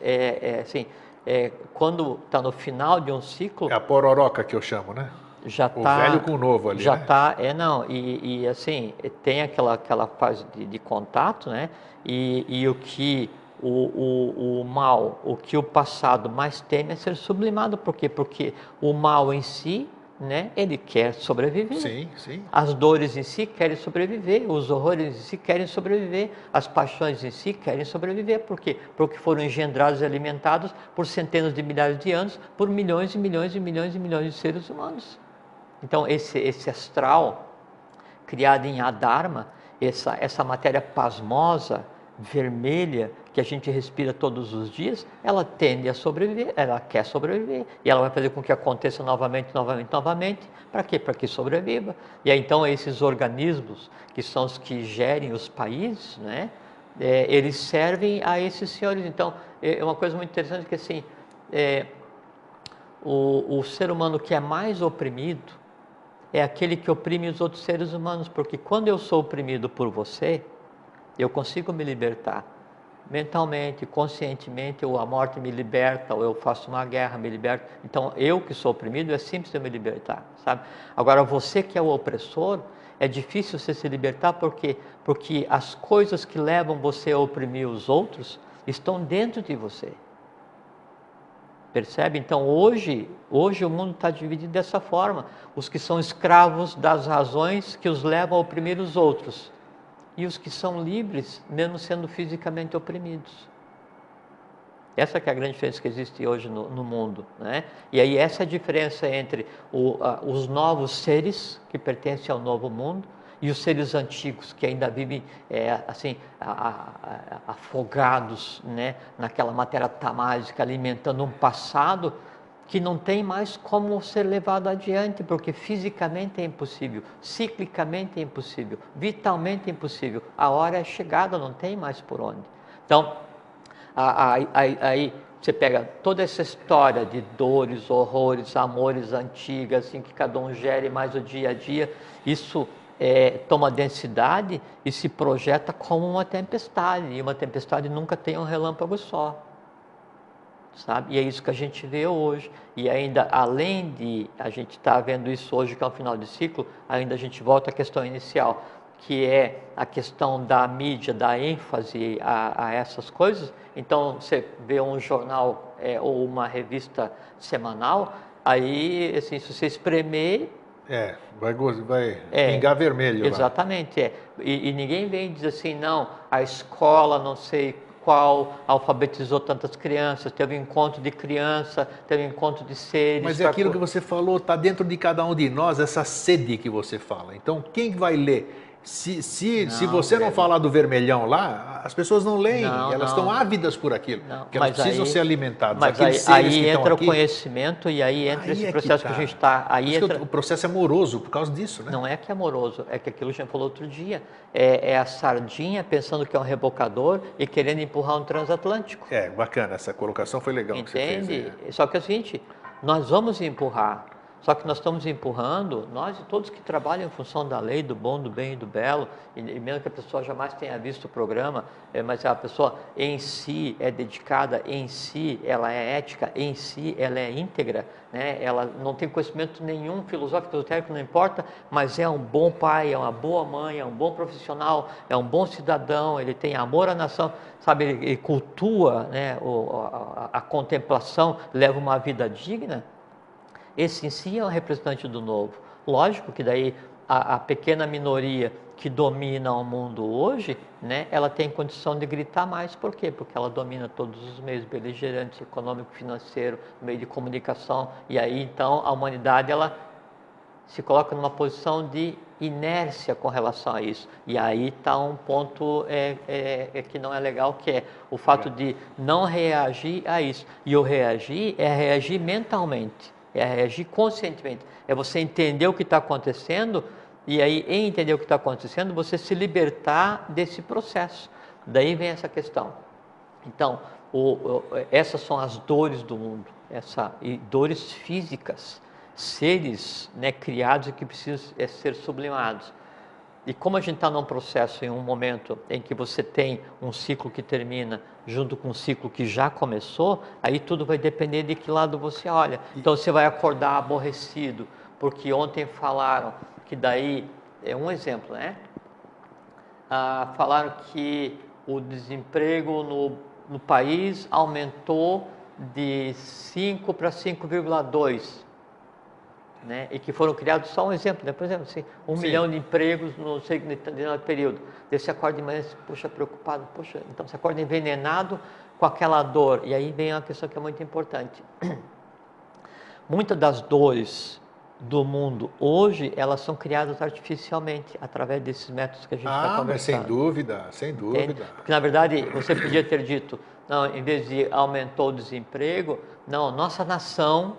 quando está no final de um ciclo... É a pororoca que eu chamo, né? Já o velho com o novo ali, já né? E assim, tem aquela fase de contato, né? E o que o mal, o que o passado mais teme é ser sublimado. Por quê? Porque o mal em si, né? Ele quer sobreviver. Sim, sim. As dores em si querem sobreviver, os horrores em si querem sobreviver, as paixões em si querem sobreviver. Por quê? Porque foram engendrados e alimentados por centenas de milhares de anos, por milhões e milhões e milhões e milhões de seres humanos. Então, esse astral, criado em Adharma, essa matéria pasmosa, vermelha, que a gente respira todos os dias, ela tende a sobreviver, ela quer sobreviver. E ela vai fazer com que aconteça novamente. Para quê? Para que sobreviva. E aí, então, esses organismos, que são os que gerem os países, né? Eles servem a esses senhores. Então, é uma coisa muito interessante que, assim, o ser humano que é mais oprimido, é aquele que oprime os outros seres humanos, porque quando eu sou oprimido por você, eu consigo me libertar mentalmente, conscientemente, ou a morte me liberta, ou eu faço uma guerra, me liberto. Então, eu que sou oprimido, é simples eu me libertar, sabe? Agora, você que é o opressor, é difícil você se libertar, porque as coisas que levam você a oprimir os outros estão dentro de você. Percebe? Então, hoje o mundo está dividido dessa forma. Os que são escravos das razões que os levam a oprimir os outros. E os que são livres, mesmo sendo fisicamente oprimidos. Essa que é a grande diferença que existe hoje no mundo, né? E aí essa é a diferença entre os novos seres, que pertencem ao novo mundo, e os seres antigos, que ainda vivem afogados, né, naquela matéria tamásica, alimentando um passado que não tem mais como ser levado adiante, porque fisicamente é impossível, ciclicamente é impossível, vitalmente é impossível. A hora é chegada, não tem mais por onde. Então, aí você pega toda essa história de dores, horrores, amores antigas, assim, que cada um gere mais o dia a dia, isso toma densidade e se projeta como uma tempestade, e uma tempestade nunca tem um relâmpago só, sabe? E é isso que a gente vê hoje, e ainda além de a gente estar vendo isso hoje, que é o final de ciclo, ainda a gente volta à questão inicial, que é a questão da mídia, da ênfase a essas coisas. Então, você vê um jornal ou uma revista semanal, aí, assim, se você espremer... vai pingar vermelho lá. Exatamente, E ninguém vem e diz assim, não, a escola, não sei qual, alfabetizou tantas crianças, teve encontro de criança, teve encontro de seres... Mas é aquilo que você falou, está dentro de cada um de nós, essa sede que você fala. Então, quem vai ler? Se você não falar do vermelhão lá, as pessoas não leem, elas estão ávidas por aquilo, porque elas precisam ser alimentadas. Mas aí entra o conhecimento e aí entra esse processo que a gente está... O processo é amoroso por causa disso, né? Não é que é amoroso, é que aquilo que a gente falou outro dia, é a sardinha pensando que é um rebocador e querendo empurrar um transatlântico. Bacana, essa colocação foi legal. Entende? Que você fez. Só que é o seguinte, nós vamos empurrar, Só que nós estamos empurrando, nós e todos que trabalham em função da lei, do bom, do bem e do belo, e mesmo que a pessoa jamais tenha visto o programa, mas a pessoa em si é dedicada, em si ela é ética, em si ela é íntegra, né? Ela não tem conhecimento nenhum filosófico, esotérico, não importa, mas é um bom pai, é uma boa mãe, é um bom profissional, é um bom cidadão, ele tem amor à nação, sabe, ele cultua, né, a contemplação, leva uma vida digna. Esse em si é um representante do novo. Lógico que daí a pequena minoria que domina o mundo hoje, né, ela tem condição de gritar mais. Por quê? Porque ela domina todos os meios beligerantes, econômico, financeiro, meio de comunicação. E aí, então, a humanidade ela se coloca numa posição de inércia com relação a isso. E aí está um ponto que não é legal, que é o fato de não reagir a isso. E o reagir é reagir mentalmente. É reagir conscientemente, é você entender o que está acontecendo e aí, em entender o que está acontecendo, você se libertar desse processo. Daí vem essa questão. Então, essas são as dores do mundo, e dores físicas, seres, né, criados e que precisam ser sublimados. E como a gente está num processo, em um momento em que você tem um ciclo que termina junto com um ciclo que já começou, aí tudo vai depender de que lado você olha. Então você vai acordar aborrecido, porque ontem falaram que daí, é um exemplo, né? Falaram que o desemprego no país aumentou de 5 para 5,2. Né? E que foram criados, só um exemplo, né? Por exemplo, assim, 1 milhão de empregos no determinado período. Daí você acorda de manhã, puxa, preocupado, puxa, então você acorda envenenado com aquela dor. E aí vem uma questão que é muito importante. Muitas das dores do mundo hoje, elas são criadas artificialmente, através desses métodos que a gente está conversando. Mas sem dúvida, sem dúvida. Entende? Porque, na verdade, você podia ter dito, não, em vez de aumentou o desemprego, não, nossa nação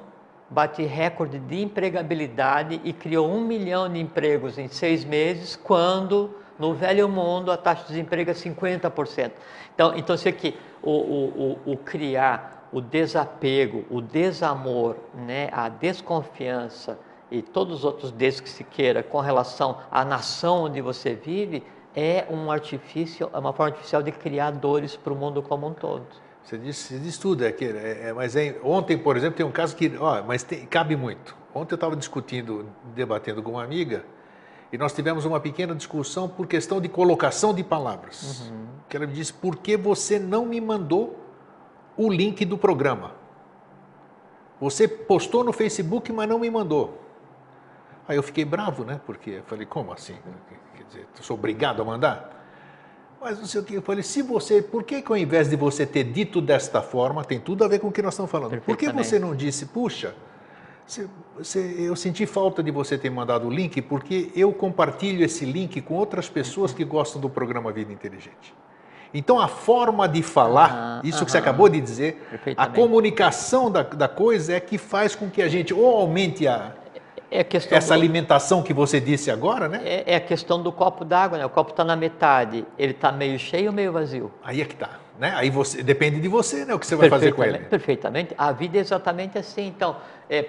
bate recorde de empregabilidade e criou 1 milhão de empregos em 6 meses, quando no velho mundo a taxa de desemprego é 50%. Então você que o criar o desapego, o desamor, né, a desconfiança e todos os outros des que se queira com relação à nação onde você vive, é um artifício, é uma forma artificial de criar dores para o mundo como um todo. Você diz tudo, ontem, por exemplo, tem um caso que, cabe muito. Ontem eu estava debatendo com uma amiga, e nós tivemos uma pequena discussão por questão de colocação de palavras. Que ela me disse, por que você não me mandou o link do programa? Você postou no Facebook, mas não me mandou. Aí eu fiquei bravo, né? Porque eu falei, como assim? Quer dizer, eu sou obrigado a mandar? Mas não sei o que, eu falei, por que ao invés de você ter dito desta forma, tem tudo a ver com o que nós estamos falando, por que você não disse, puxa, eu senti falta de você ter mandado o link, porque eu compartilho esse link com outras pessoas que gostam do programa Vida Inteligente. Então a forma de falar, isso que você acabou de dizer, a comunicação da coisa é que faz com que a gente ou aumente essa alimentação que você disse agora, né? É a questão do copo d'água, né? O copo está na metade, ele está meio cheio ou meio vazio? Aí é que está, né? Aí depende de você, né? O que você vai fazer com ele. Perfeitamente. A vida é exatamente assim. Então,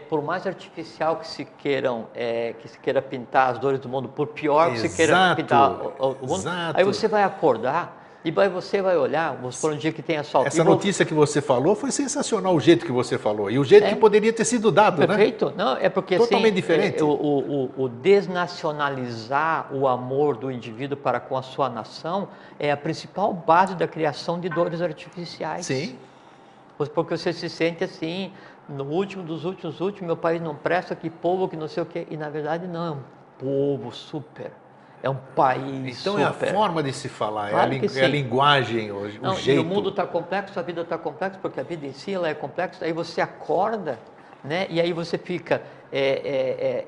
por mais artificial que se queira pintar as dores do mundo, por pior que se queira pintar o mundo, aí você vai acordar. E você vai olhar, vamos supor um dia que tenha sol. Essa notícia que você falou foi sensacional, o jeito que você falou. E o jeito que poderia ter sido dado, perfeito. Né? Não, é porque totalmente assim, diferente. O desnacionalizar o amor do indivíduo para com a sua nação é a principal base da criação de dores artificiais. Sim. Porque você se sente assim, no último dos últimos, meu país não presta, que povo, que não sei o quê. E na verdade não, é um povo super. É um país então super. É a forma de se falar, claro é a linguagem, o jeito. E o mundo está complexo, a vida está complexa, porque a vida em si ela é complexa, aí você acorda, né? E aí você fica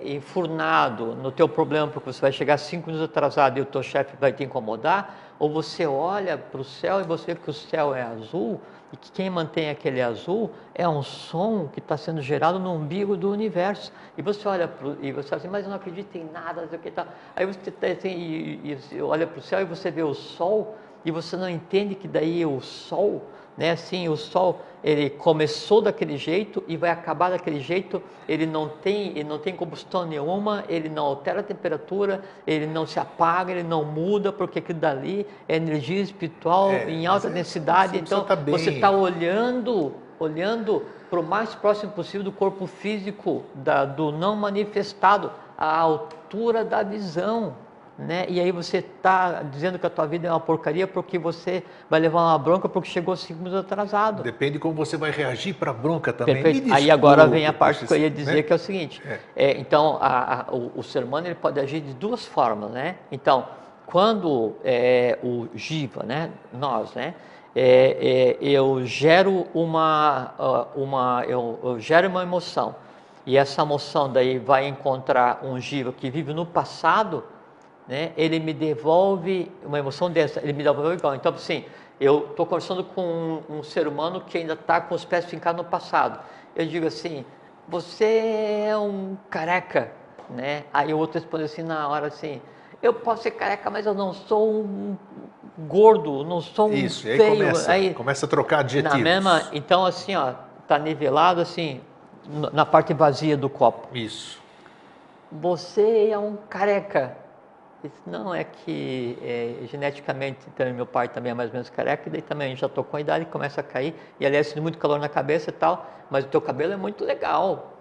enfurnado no teu problema, porque você vai chegar 5 minutos atrasado e o teu chefe vai te incomodar, ou você olha para o céu e você vê que o céu é azul, e que quem mantém aquele azul é um som que está sendo gerado no umbigo do universo. E você olha e você fala assim, mas eu não acredito em nada, não sei o que tal. Aí você olha para o céu e você vê o sol, e você não entende que daí o sol, né? Assim, o Sol, ele começou daquele jeito e vai acabar daquele jeito. Ele não tem combustão nenhuma, ele não altera a temperatura, ele não se apaga, ele não muda, porque aquilo dali é energia espiritual em alta densidade. Então, você está olhando para o mais próximo possível do corpo físico, do não manifestado, à altura da visão, né? E aí você está dizendo que a tua vida é uma porcaria porque você vai levar uma bronca porque chegou 5 minutos atrasado. Depende como você vai reagir para a bronca também. Perfeito. Aí agora vem a parte que eu ia dizer, né? Que é o seguinte, então o ser humano ele pode agir de duas formas, né? Então, quando o Jiva, né, nós, né, eu gero eu gero uma emoção, e essa emoção daí vai encontrar um Jiva que vive no passado, né? Ele me devolve uma emoção dessa, ele me devolve igual. Então, assim, eu estou conversando com um ser humano que ainda está com os pés fincados no passado. Eu digo assim, você é um careca, né? Aí o outro responde assim na hora assim, eu posso ser careca, mas eu não sou um gordo, não sou um feio. Aí começa a trocar adjetivos. Então, assim, ó, tá nivelado assim, na parte vazia do copo. Isso. Você é um careca. Não, é que geneticamente também meu pai também é mais ou menos careca, e daí também já estou com a idade, começa a cair, e aliás, sinto muito calor na cabeça e tal, mas o teu cabelo é muito legal.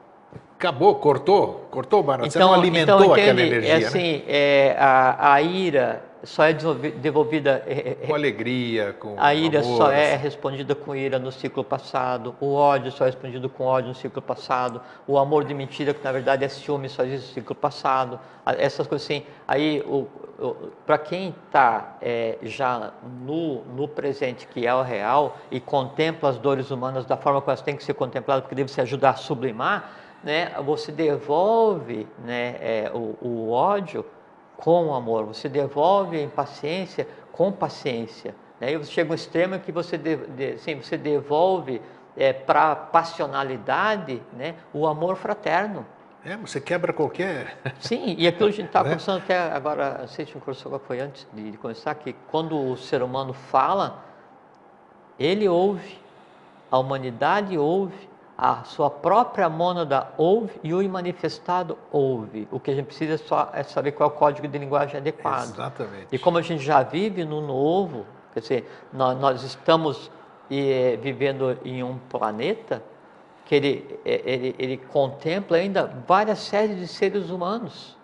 Acabou, cortou, Bárbara, então, você não alimentou aquela energia, assim, né? A ira só é devolvida com alegria, com a ira amor, só é respondida com ira no ciclo passado, o ódio só é respondido com ódio no ciclo passado, o amor de mentira, que na verdade é ciúme, só existe no ciclo passado, essas coisas assim. Aí, para quem está já no presente, que é o real, e contempla as dores humanas da forma como elas têm que ser contempladas, porque deve se ajudar a sublimar, né? Você devolve, né, o ódio com amor, você devolve a impaciência com paciência, né? E você chega a um extremo que você devolve para a passionalidade, né, o amor fraterno. Você quebra qualquer... Sim, e aquilo a gente estava conversando até agora, não sei se foi antes de começar, que quando o ser humano fala, ele ouve, a humanidade ouve, a sua própria mônada ouve e o imanifestado ouve. O que a gente precisa é saber qual é o código de linguagem adequado. Exatamente. E como a gente já vive no novo, quer dizer, nós estamos vivendo em um planeta que ele contempla ainda várias séries de seres humanos,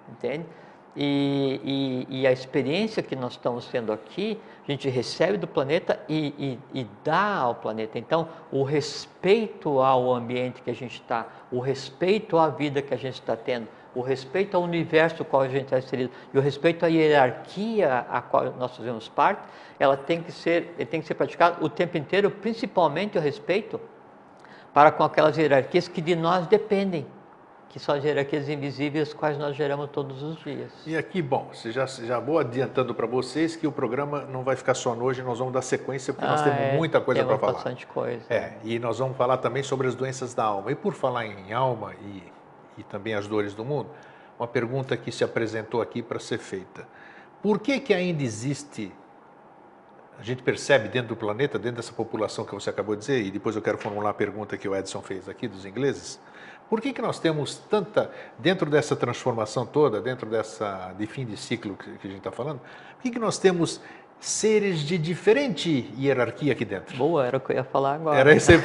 entende? E a experiência que nós estamos tendo aqui, a gente recebe do planeta e dá ao planeta. Então, o respeito ao ambiente que a gente está, o respeito à vida que a gente está tendo, o respeito ao universo no qual a gente está inserido e o respeito à hierarquia a qual nós fazemos parte, ela tem que ser praticado o tempo inteiro, principalmente o respeito para com aquelas hierarquias que de nós dependem, que são as hierarquias invisíveis, quais nós geramos todos os dias. E aqui, bom, já vou adiantando para vocês que o programa não vai ficar só hoje, nós vamos dar sequência, porque nós temos muita coisa para falar. Bastante coisa. E nós vamos falar também sobre as doenças da alma. E por falar em alma e também as dores do mundo, uma pergunta que se apresentou aqui para ser feita. Por que ainda existe, a gente percebe dentro do planeta, dentro dessa população que você acabou de dizer, e depois eu quero formular a pergunta que o Edson fez aqui dos ingleses, por que nós temos tanta, dentro dessa transformação toda, dentro de fim de ciclo que a gente está falando, por que nós temos seres de diferente hierarquia aqui dentro? Boa, era o que eu ia falar agora. Era isso aí.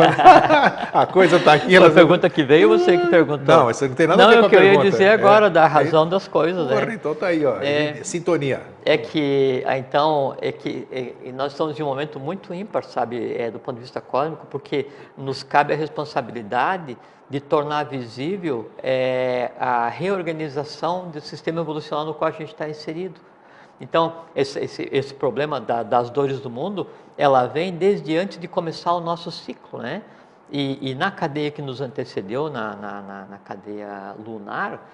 A coisa está aqui. A pergunta que veio, você que perguntou. Não, isso não tem nada a ver com a pergunta. Não, é o que eu ia dizer agora, da razão das coisas. Então está aí, ó, sintonia. Então, nós estamos em um momento muito ímpar, sabe, do ponto de vista cósmico, porque nos cabe a responsabilidade de tornar visível a reorganização do sistema evolucional no qual a gente está inserido. Então, esse problema das dores do mundo, ela vem desde antes de começar o nosso ciclo, né? E na cadeia que nos antecedeu, na cadeia lunar,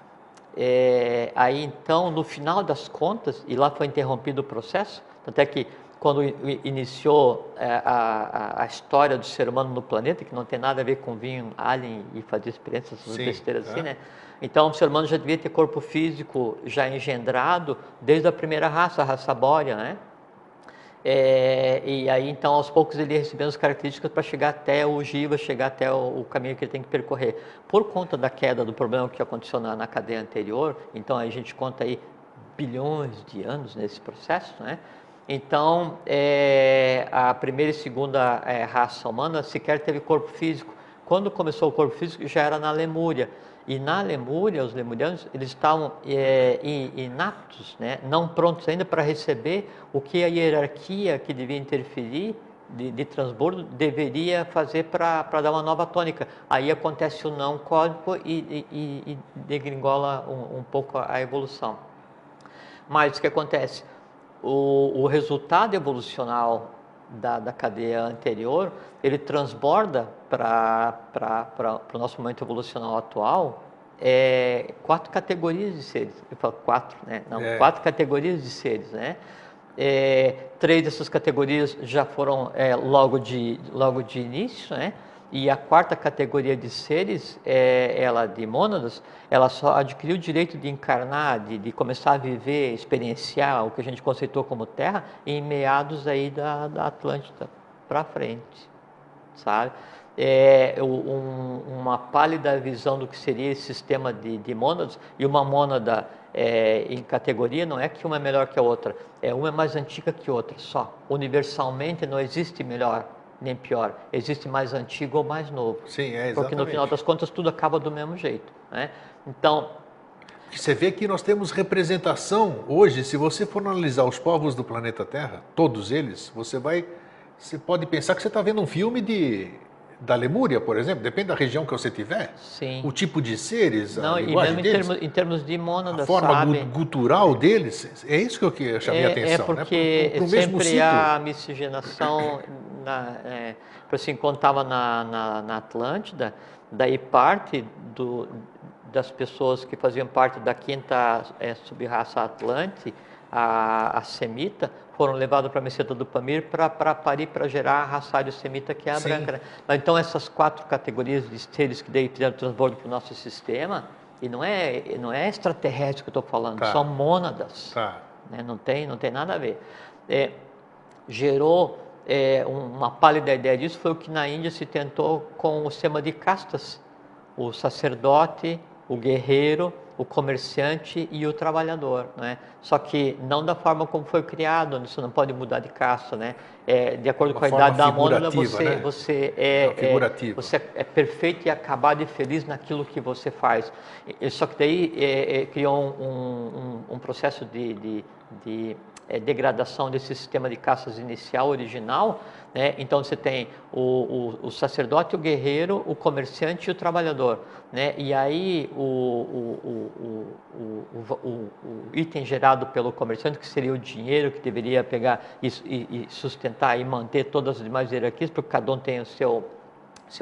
aí então, no final das contas, e lá foi interrompido o processo, até que quando iniciou a história do ser humano no planeta, que não tem nada a ver com vir alien e fazer experiências, essas besteiras assim, né? Então, o ser humano já devia ter corpo físico já engendrado desde a primeira raça, a raça bórea, né? E aí, então, aos poucos ele ia recebendo as características para chegar até o Jiva, chegar até o caminho que ele tem que percorrer. Por conta da queda do problema que aconteceu na cadeia anterior, então a gente conta aí bilhões de anos nesse processo, né? Então, a primeira e segunda raça humana sequer teve corpo físico. Quando começou o corpo físico, já era na Lemúria. E na Lemúria, os lemurianos, eles estavam inaptos, né? Não prontos ainda para receber o que a hierarquia que devia interferir de transbordo deveria fazer para dar uma nova tônica. Aí acontece o não cósmico e degringola um pouco a evolução. Mas o que acontece? O resultado evolucional da cadeia anterior, ele transborda para o nosso momento evolucional atual 4 categorias de seres. Eu falo 4, né? Não, 4 categorias de seres, né? 3 dessas categorias já foram logo de início, né? E a 4ª categoria de seres, ela de mônadas, ela só adquiriu o direito de encarnar, de começar a viver, experienciar o que a gente conceitou como Terra em meados aí da Atlântida para frente, sabe? Uma pálida visão do que seria esse sistema de mônadas, e uma mônada em categoria não é que uma é melhor que a outra, uma é mais antiga que outra só. Universalmente não existe melhor nem pior, existe mais antigo ou mais novo. Sim, exatamente. Porque no final das contas tudo acaba do mesmo jeito, né? Então, você vê que nós temos representação hoje. Se você for analisar os povos do planeta Terra, todos eles, você pode pensar que você está vendo um filme da Lemúria, por exemplo, depende da região que você tiver. Sim. O tipo de seres, não, a linguagem e mesmo deles, em termos de mônada, a forma sabe? gutural deles, é isso que eu chamei a atenção. Porque né? Pro mesmo sempre ciclo. há miscigenação, assim, quando estava na Atlântida, daí parte das pessoas que faziam parte da 5ª subraça Atlante, a semita, foram levados para a meseta do Pamir para parir, para gerar a raça ário-semita, que é a Sim. branca. Né? Mas, então, essas 4 categorias de seres que daí fizeram transbordo para o nosso sistema, e não é extraterrestre que eu estou falando, são mônadas. Tá. Né? Não tem nada a ver. Gerou uma pálida ideia disso, foi o que na Índia se tentou com o sistema de castas. O sacerdote, o guerreiro, o comerciante e o trabalhador, né? Só que não da forma como foi criado, você não pode mudar de casta, né? De acordo com a idade da mônada, você é perfeito e acabado e feliz naquilo que você faz. Só que daí criou um processo de degradação desse sistema de castas inicial, original, né? Então você tem o sacerdote, o guerreiro, o comerciante e o trabalhador, né? E aí o item gerado pelo comerciante, que seria o dinheiro, que deveria pegar e sustentar e manter todas as demais hierarquias, porque cada um tem o seu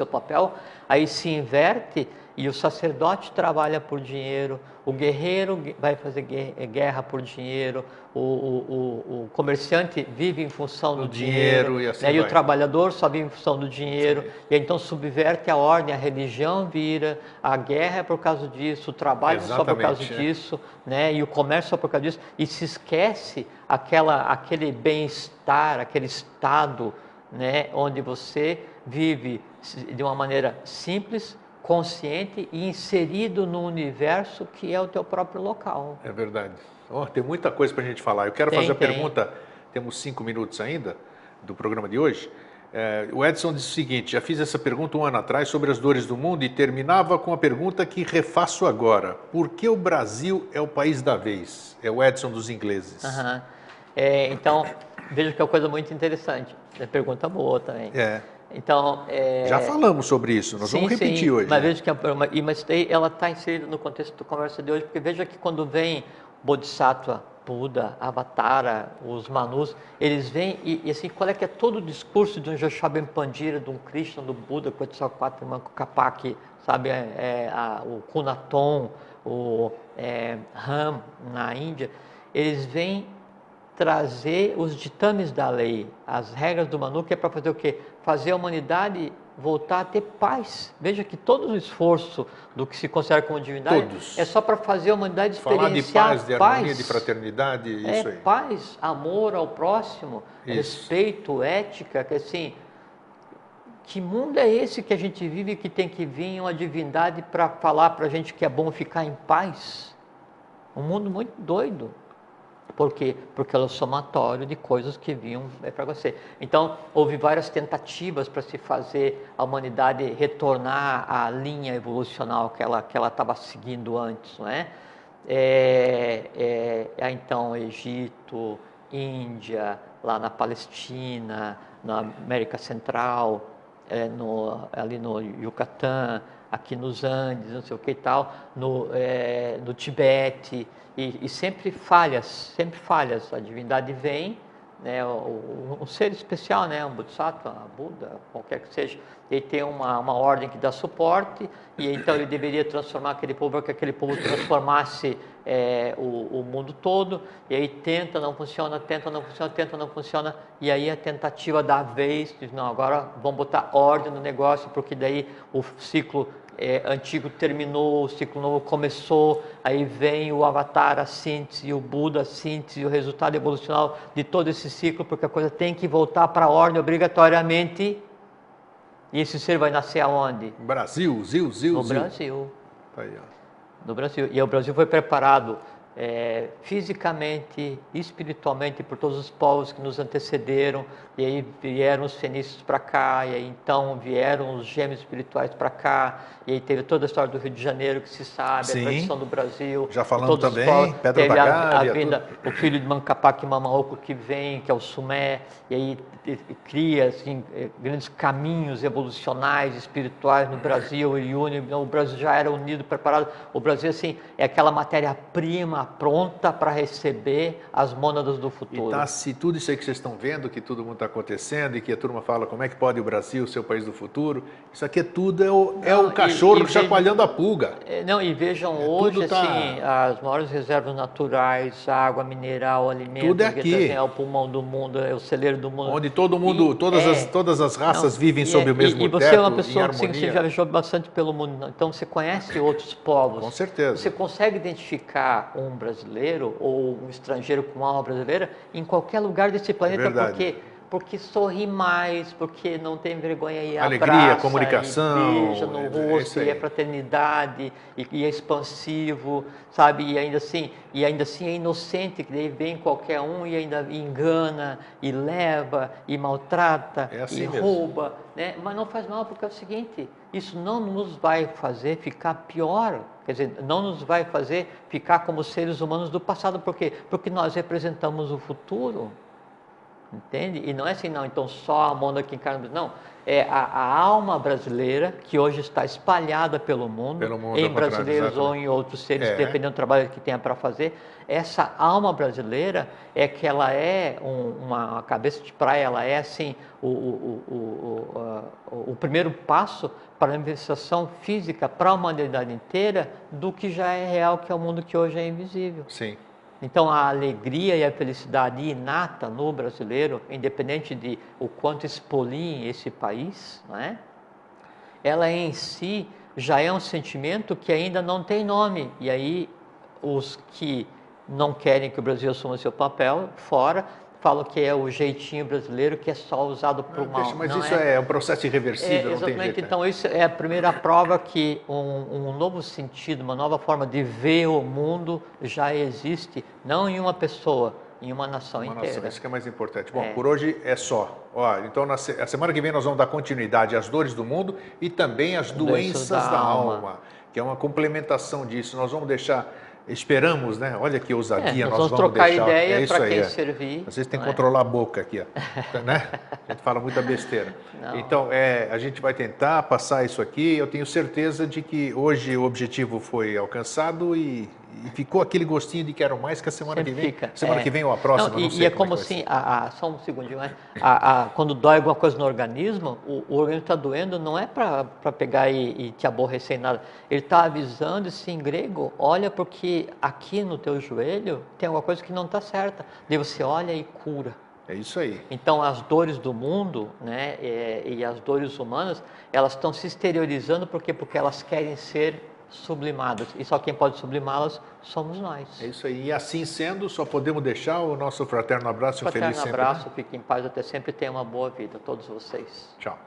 papel, aí se inverte e o sacerdote trabalha por dinheiro, o guerreiro vai fazer guerra por dinheiro, o comerciante vive em função do dinheiro e assim né? E o trabalhador só vive em função do dinheiro. Sim. E então subverte a ordem, a religião vira, a guerra é por causa disso, o trabalho só por causa disso, né? E o comércio só por causa disso, e se esquece aquele bem-estar, aquele estado, né? Onde você vive de uma maneira simples, consciente e inserido no universo que é o teu próprio local. É verdade. Tem muita coisa para a gente falar. Eu quero fazer a pergunta, temos 5 minutos ainda do programa de hoje. O Edson disse o seguinte: já fiz essa pergunta 1 ano atrás sobre as dores do mundo e terminava com a pergunta que refaço agora. Por que o Brasil é o país da vez? É o Edson dos ingleses. Uhum. Então, vejo que é uma coisa muito interessante. É pergunta boa também. Então, já falamos sobre isso, nós vamos repetir hoje. Mas veja que ela está inserida no contexto da conversa de hoje, porque veja que quando vem Bodhisattva, Buda, Avatara, os Manus, eles vêm e assim, qual é que é todo o discurso de um Joshabem Pandira, de um Krishna, do Buda, Quetzalcoatl, Manco Capac, sabe, o Kunaton, o Ram na Índia, eles vêm trazer os ditames da lei, as regras do Manu, que é para fazer o quê? Fazer a humanidade voltar a ter paz. Veja que todo o esforço do que se considera como divindade é só para fazer a humanidade experienciar falar de paz, de harmonia, de fraternidade, isso aí. Paz, amor ao próximo, respeito, ética, que assim, que mundo é esse que a gente vive que tem que vir uma divindade para falar para a gente que é bom ficar em paz? Um mundo muito doido. Por quê? Porque ela é o somatório de coisas que vinham para você. Então, houve várias tentativas para se fazer a humanidade retornar à linha evolucional que ela estava seguindo antes, não é? Então, Egito, Índia, lá na Palestina, na América Central, ali no Yucatán, aqui nos Andes, não sei o que e tal, no Tibete, e sempre falhas, a divindade vem, né, um ser especial, né, um Bodhisattva, Buda, qualquer que seja, ele tem uma ordem que dá suporte, e então ele deveria transformar aquele povo, para que aquele povo transformasse o mundo todo, e aí tenta, não funciona, e aí a tentativa da vez, diz, não, agora vamos botar ordem no negócio, porque daí o ciclo antigo terminou, o ciclo novo começou, aí vem o Avatar, a síntese, o Buda, a síntese, o resultado evolucional de todo esse ciclo, porque a coisa tem que voltar para a ordem obrigatoriamente. E esse ser vai nascer aonde? Brasil, no Brasil. Aí, ó. No Brasil. E o Brasil foi preparado fisicamente, espiritualmente por todos os povos que nos antecederam, e aí vieram os fenícios para cá, e aí então vieram os gêmeos espirituais para cá, e aí teve toda a história do Rio de Janeiro que se sabe, Sim. A tradição do Brasil. Já falamos também, Pedra da Gávea, a vinda, o filho de Mancapac Mamaoco que vem, que é o Sumé, e aí cria assim, grandes caminhos evolucionais, espirituais no Brasil, e une, o Brasil já era unido, preparado. O Brasil assim, é aquela matéria-prima pronta para receber as mônadas do futuro. E tá, se tudo isso aí que vocês estão vendo, que todo mundo está acontecendo, e que a turma fala como é que pode o Brasil ser o país do futuro, isso aqui é tudo, é o cachorro chacoalhando a pulga. E vejam hoje, assim, as maiores reservas naturais, água, mineral, alimentos, tudo é aqui. É o pulmão do mundo, é o celeiro do mundo. Onde todo mundo, todas as raças vivem sob o mesmo teto, e você é uma pessoa que você já viajou bastante pelo mundo, então você conhece outros povos. Com certeza. Você consegue identificar um brasileiro ou um estrangeiro com alma brasileira em qualquer lugar desse planeta, porque sorri mais, porque não tem vergonha e alegria, abraça, comunicação, e beija no rosto, e é fraternidade, e é expansivo, sabe? E ainda assim é inocente, que daí vem qualquer um e ainda engana, e leva, e maltrata, assim e mesmo. rouba, né? Mas não faz mal, porque é o seguinte, isso não nos vai fazer ficar pior, quer dizer, não nos vai fazer ficar como seres humanos do passado, por quê? Porque nós representamos o futuro. Entende? E não é assim, não, então só a Mônica que encarna, não, é a alma brasileira que hoje está espalhada pelo mundo em brasileiros ou em outros seres, dependendo do trabalho que tenha para fazer. Essa alma brasileira é que ela é uma cabeça de praia, ela é assim, o primeiro passo para a manifestação física para a humanidade inteira do que já é real, que é o mundo que hoje é invisível. Sim. Então, a alegria e a felicidade inata no brasileiro, independente de o quanto expoliem esse país, não é? Ela em si já é um sentimento que ainda não tem nome. E aí, os que não querem que o Brasil assuma seu papel fora, falam que é o jeitinho brasileiro, que é só usado para o mal. Mas isso é um processo irreversível, não tem jeito. Então, isso é a primeira prova que um novo sentido, uma nova forma de ver o mundo já existe, não em uma pessoa, em uma nação inteira. Isso que é mais importante. Bom, por hoje é só. Então, a semana que vem nós vamos dar continuidade às dores do mundo e também às doenças da alma, que é uma complementação disso. Nós vamos deixar... Esperamos, né? Olha que ousadia, nós vamos trocar deixar. Ideia para quem servir. Vocês têm que controlar a boca aqui, ó, né? A gente fala muita besteira. Não. Então, a gente vai tentar passar isso aqui. Eu tenho certeza de que hoje o objetivo foi alcançado e ficou aquele gostinho de quero mais, que a semana que vem. Fica. Semana que vem ou a próxima, não sei. E é como assim, só um segundinho, né? Quando dói alguma coisa no organismo, o organismo está doendo, não é para pegar e te aborrecer em nada. Ele está avisando, isso em grego, olha, porque aqui no teu joelho tem alguma coisa que não está certa. Daí você olha e cura. É isso aí. Então, as dores do mundo, né, e as dores humanas, elas estão se exteriorizando porque elas querem ser sublimadas. E só quem pode sublimá-las somos nós. É isso aí. E assim sendo, só podemos deixar o nosso fraterno abraço e um feliz sempre. Fraterno abraço, fiquem em paz, até sempre, tenham uma boa vida, todos vocês. Tchau.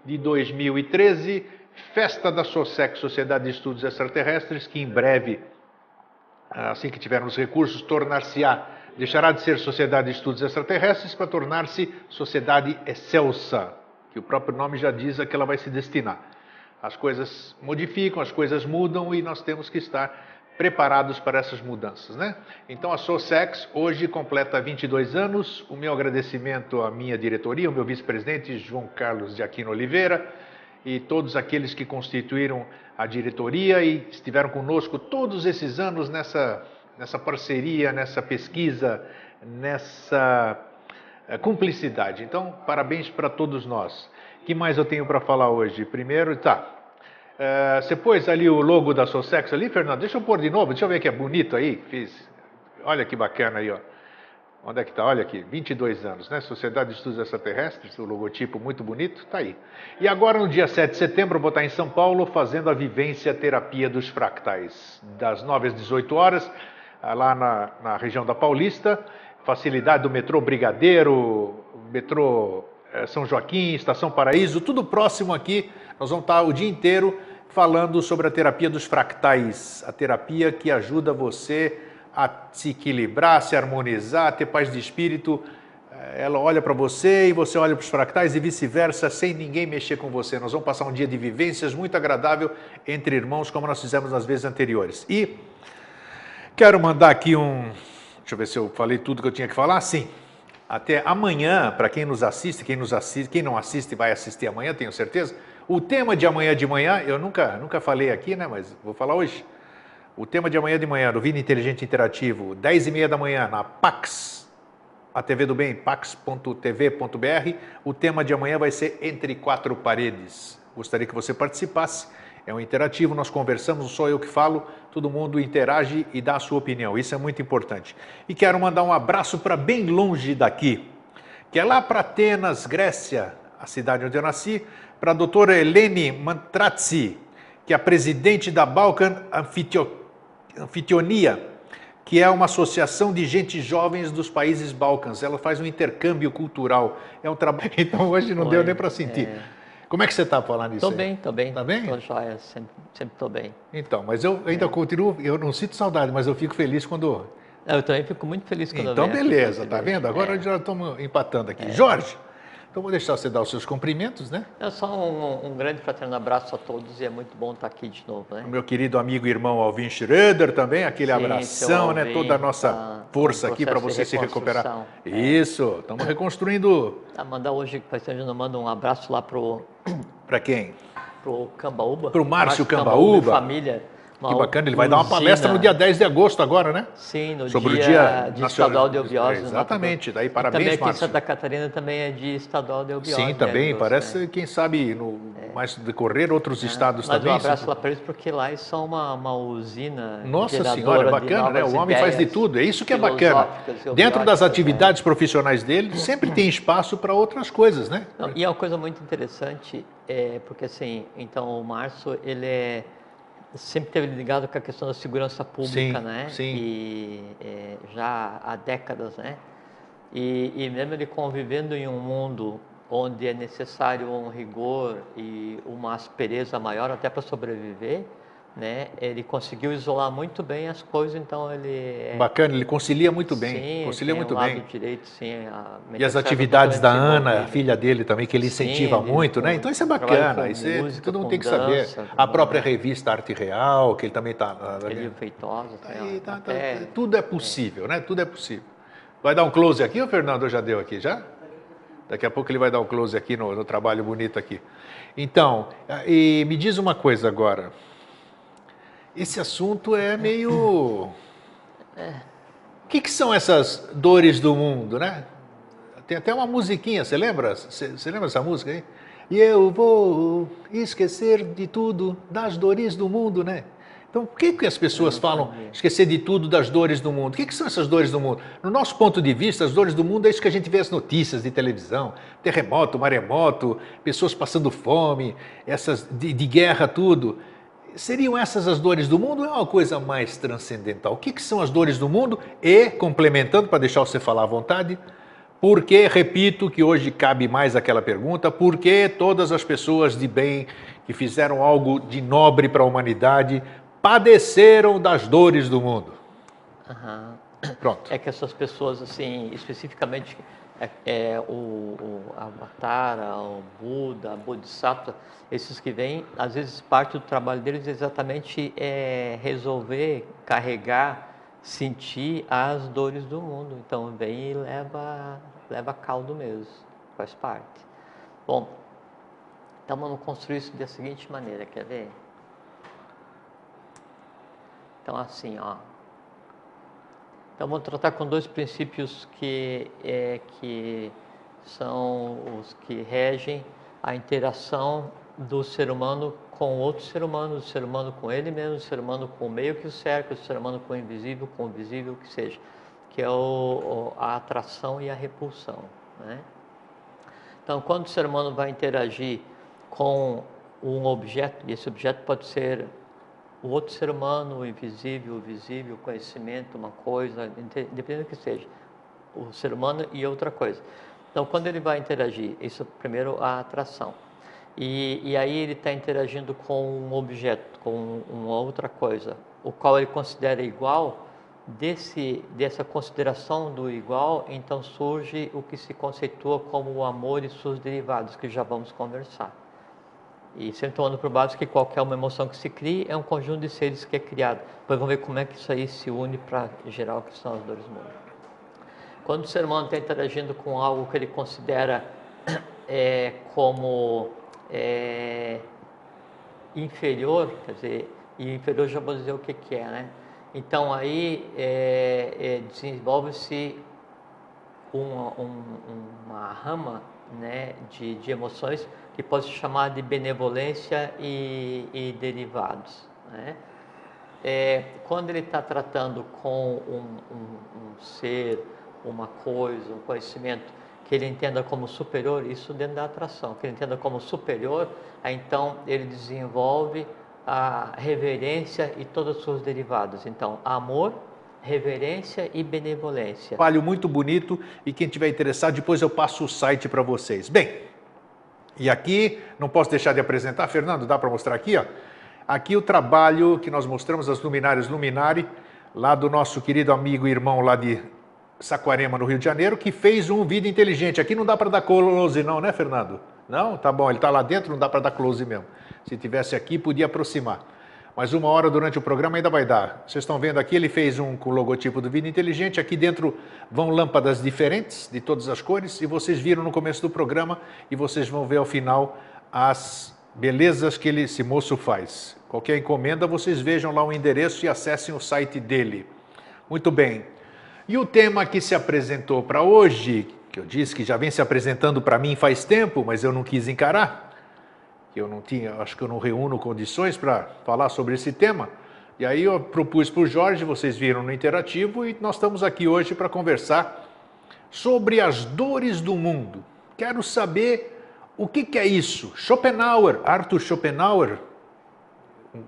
De 2013, festa da SOSEC, Sociedade de Estudos Extraterrestres, que em breve, assim que tivermos recursos, tornar-se-á, deixará de ser Sociedade de Estudos Extraterrestres para tornar-se Sociedade Excelsa, que o próprio nome já diz a que ela vai se destinar. As coisas modificam, as coisas mudam e nós temos que estar preparados para essas mudanças, né? Então a SOSEX hoje completa 22 anos. O meu agradecimento à minha diretoria, ao meu vice-presidente João Carlos de Aquino Oliveira e todos aqueles que constituíram a diretoria e estiveram conosco todos esses anos nessa parceria, nessa pesquisa, nessa cumplicidade. Então, parabéns para todos nós. O que mais eu tenho para falar hoje? Primeiro, você pôs ali o logo da SOSEX ali, Fernando? Deixa eu pôr de novo, deixa eu ver que é bonito aí. Fiz. Olha que bacana aí, ó. Onde é que está? Olha aqui, 22 anos, né? Sociedade de Estudos Extraterrestres, o logotipo muito bonito, tá aí. E agora, no dia 7 de setembro, eu vou estar em São Paulo fazendo a vivência terapia dos fractais, das 9 às 18 horas, lá na região da Paulista, facilidade do metrô Brigadeiro, metrô São Joaquim, Estação Paraíso, tudo próximo aqui. Nós vamos estar o dia inteiro falando sobre a terapia dos fractais, a terapia que ajuda você a se equilibrar, se harmonizar, ter paz de espírito. Ela olha para você e você olha para os fractais e vice-versa, sem ninguém mexer com você. Nós vamos passar um dia de vivências muito agradável entre irmãos, como nós fizemos nas vezes anteriores. E quero mandar aqui deixa eu ver se eu falei tudo que eu tinha que falar. Sim. Até amanhã, para quem nos assiste, quem não assiste vai assistir amanhã, tenho certeza. O tema de amanhã de manhã, eu nunca falei aqui, né, mas vou falar hoje. O tema de amanhã de manhã, do Vida Inteligente Interativo, 10h30 da manhã, na Pax, a TV do Bem, pax.tv.br. O tema de amanhã vai ser Entre Quatro Paredes. Gostaria que você participasse. É um interativo, nós conversamos, não sou eu que falo, todo mundo interage e dá a sua opinião. Isso é muito importante. E quero mandar um abraço para bem longe daqui, que é lá para Atenas, Grécia, a cidade onde eu nasci, para a doutora Eleni Mantrazzi, que é a presidente da Balkan Anfitrionia, que é uma associação de gente jovens dos países Balcãs. Ela faz um intercâmbio cultural. É um trabalho. Então hoje não deu nem para sentir. Como é que você está falando nisso? Estou bem, estou bem. Está bem? Estou joia, sempre estou bem. Então, mas eu ainda continuo, eu não sinto saudade, mas eu fico feliz quando... Eu também fico muito feliz quando Então, eu venho beleza, aqui, tá vendo? Agora já estamos empatando aqui. Jorge, então vou deixar você dar os seus cumprimentos, né? É só um grande fraterno abraço a todos e é muito bom estar aqui de novo, né? O meu querido amigo e irmão Alvin Schroeder também, aquele abração, Alvin, né? Toda a nossa força aqui para você se recuperar. Isso, estamos reconstruindo. Mandar hoje, eu mando um abraço lá Para quem? Pro Cambaúba. Pro Márcio Cambaúba. Família. Que bacana, ele vai dar uma palestra no dia 10 de agosto agora, né? Sim, no sobre dia o Dia estadual de eubiose. Exatamente, daí e parabéns, também aqui Márcio. em Santa Catarina também é dia estadual de eubiose. Sim, também, parece, né? quem sabe, mais decorrer, outros estados Mas também. um abraço lá para eles, porque lá eles são uma usina Nossa senhora, é bacana, né? O homem faz de tudo, é isso que é bacana. Dentro das atividades profissionais dele, sempre tem espaço para outras coisas, né? Não, e é uma coisa muito interessante, porque assim, então o Márcio, ele sempre esteve ligado com a questão da segurança pública, Sim, né? sim. E já há décadas, né? E mesmo ele convivendo em um mundo onde é necessário um rigor e uma aspereza maior até para sobreviver, né? Ele conseguiu isolar muito bem as coisas, então ele bacana, ele concilia muito bem, sim, concilia tem muito um lado bem. direito, sim, E as atividades da Ana, a filha dele também, que ele sim, incentiva muito, né? Então isso é bacana, isso música, todo mundo com tem que saber. dança, A própria revista Arte Real, que ele também está... ele feitosa, tudo é possível, né? Tudo é possível. Vai dar um close aqui, o Fernando já deu aqui, já? Daqui a pouco ele vai dar um close aqui no trabalho bonito aqui. Então, e me diz uma coisa agora. Esse assunto é meio... O que são essas dores do mundo, né? Tem até uma musiquinha, você lembra? Você lembra essa música aí? E eu vou esquecer de tudo, das dores do mundo, né? Então, por que as pessoas falam esquecer de tudo, das dores do mundo? O que são essas dores do mundo? No nosso ponto de vista, as dores do mundo é isso que a gente vê as notícias de televisão. Terremoto, maremoto, pessoas passando fome, essas de guerra, tudo. Seriam essas as dores do mundo ou é uma coisa mais transcendental? O que são as dores do mundo? E, complementando, para deixar você falar à vontade, por que, repito, que hoje cabe mais aquela pergunta, por que todas as pessoas de bem que fizeram algo de nobre para a humanidade padeceram das dores do mundo? Pronto. É que essas pessoas, assim, especificamente, o Avatar, o Buda, a Bodhisattva, esses que vêm, às vezes parte do trabalho deles exatamente é resolver, carregar, sentir as dores do mundo. Então vem e leva caldo mesmo, faz parte. Bom, então vamos construir isso da seguinte maneira, quer ver? Então assim, ó. Então vamos tratar com dois princípios que são os que regem a interação do ser humano com outro ser humano, do ser humano com ele mesmo, do ser humano com o meio que o cerca, do ser humano com o invisível, o que seja, que é a atração e a repulsão, né? Então, quando o ser humano vai interagir com um objeto, e esse objeto pode ser o outro ser humano, o invisível, o visível, o conhecimento, uma coisa, independente do que seja, o ser humano e outra coisa. Então, quando ele vai interagir, isso primeiro a atração. E aí ele está interagindo com um objeto, com uma outra coisa, o qual ele considera igual. Dessa consideração do igual, então surge o que se conceitua como o amor e seus derivados, que já vamos conversar. E sempre tomando por base que qualquer uma emoção que se crie é um conjunto de seres que é criado. Depois vamos ver como é que isso aí se une para gerar o que são as dores do mundo. Quando o ser humano está interagindo com algo que ele considera como inferior, quer dizer, e inferior já vou dizer o que é, né? Então aí desenvolve-se uma rama, né, de emoções que pode se chamar de benevolência e derivados, né? Quando ele está tratando com um ser, uma coisa, um conhecimento que ele entenda como superior, isso dentro da atração, que ele entenda como superior, aí então ele desenvolve a reverência e todos os seus derivados. Então, amor, reverência e benevolência. Trabalho muito bonito e quem tiver interessado, depois eu passo o site para vocês. Bem, e aqui, não posso deixar de apresentar, Fernando, dá para mostrar aqui, ó. Aqui o trabalho que nós mostramos, as luminárias Luminari, lá do nosso querido amigo e irmão lá de Saquarema, no Rio de Janeiro, que fez um vídeo inteligente. Aqui não dá para dar close não, né, Fernando? Não? Tá bom, ele está lá dentro, não dá para dar close mesmo. Se tivesse aqui, podia aproximar. Mas uma hora durante o programa ainda vai dar. Vocês estão vendo aqui, ele fez um com o logotipo do vídeo inteligente. Aqui dentro vão lâmpadas diferentes, de todas as cores, e vocês viram no começo do programa, e vocês vão ver ao final as belezas que esse moço faz. Qualquer encomenda, vocês vejam lá o endereço e acessem o site dele. Muito bem. E o tema que se apresentou para hoje, que eu disse que já vem se apresentando para mim faz tempo, mas eu não quis encarar, acho que eu não reúno condições para falar sobre esse tema. E aí eu propus para o Jorge, vocês viram no interativo, e nós estamos aqui hoje para conversar sobre as dores do mundo. Quero saber o que é isso. Schopenhauer, Arthur Schopenhauer,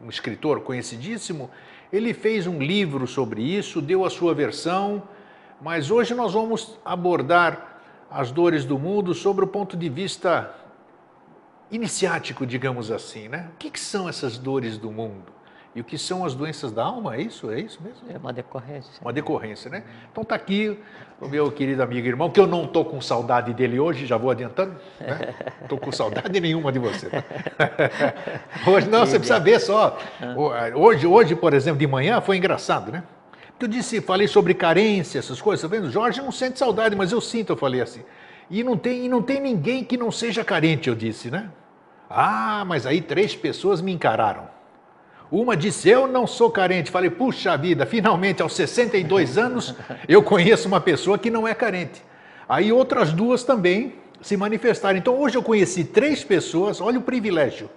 um escritor conhecidíssimo, ele fez um livro sobre isso, deu a sua versão, mas hoje nós vamos abordar as dores do mundo sobre o ponto de vista iniciático, digamos assim, né? O que são essas dores do mundo? E o que são as doenças da alma? É isso mesmo? É uma decorrência. Uma decorrência, né? Então está aqui o meu querido amigo e irmão, que eu não estou com saudade dele hoje, já vou adiantando, né? Não estou com saudade nenhuma de você. Tá? Hoje, não, você precisa ver só. Hoje, por exemplo, de manhã, foi engraçado, né? Porque eu falei sobre carência, essas coisas, tá vendo? Jorge não sente saudade, mas eu sinto, eu falei assim. E não tem ninguém que não seja carente, eu disse, né? Ah, mas aí 3 pessoas me encararam. Uma disse, eu não sou carente. Falei, puxa vida, finalmente aos 62 anos eu conheço uma pessoa que não é carente. Aí outras 2 também se manifestaram. Então hoje eu conheci 3 pessoas, olha o privilégio,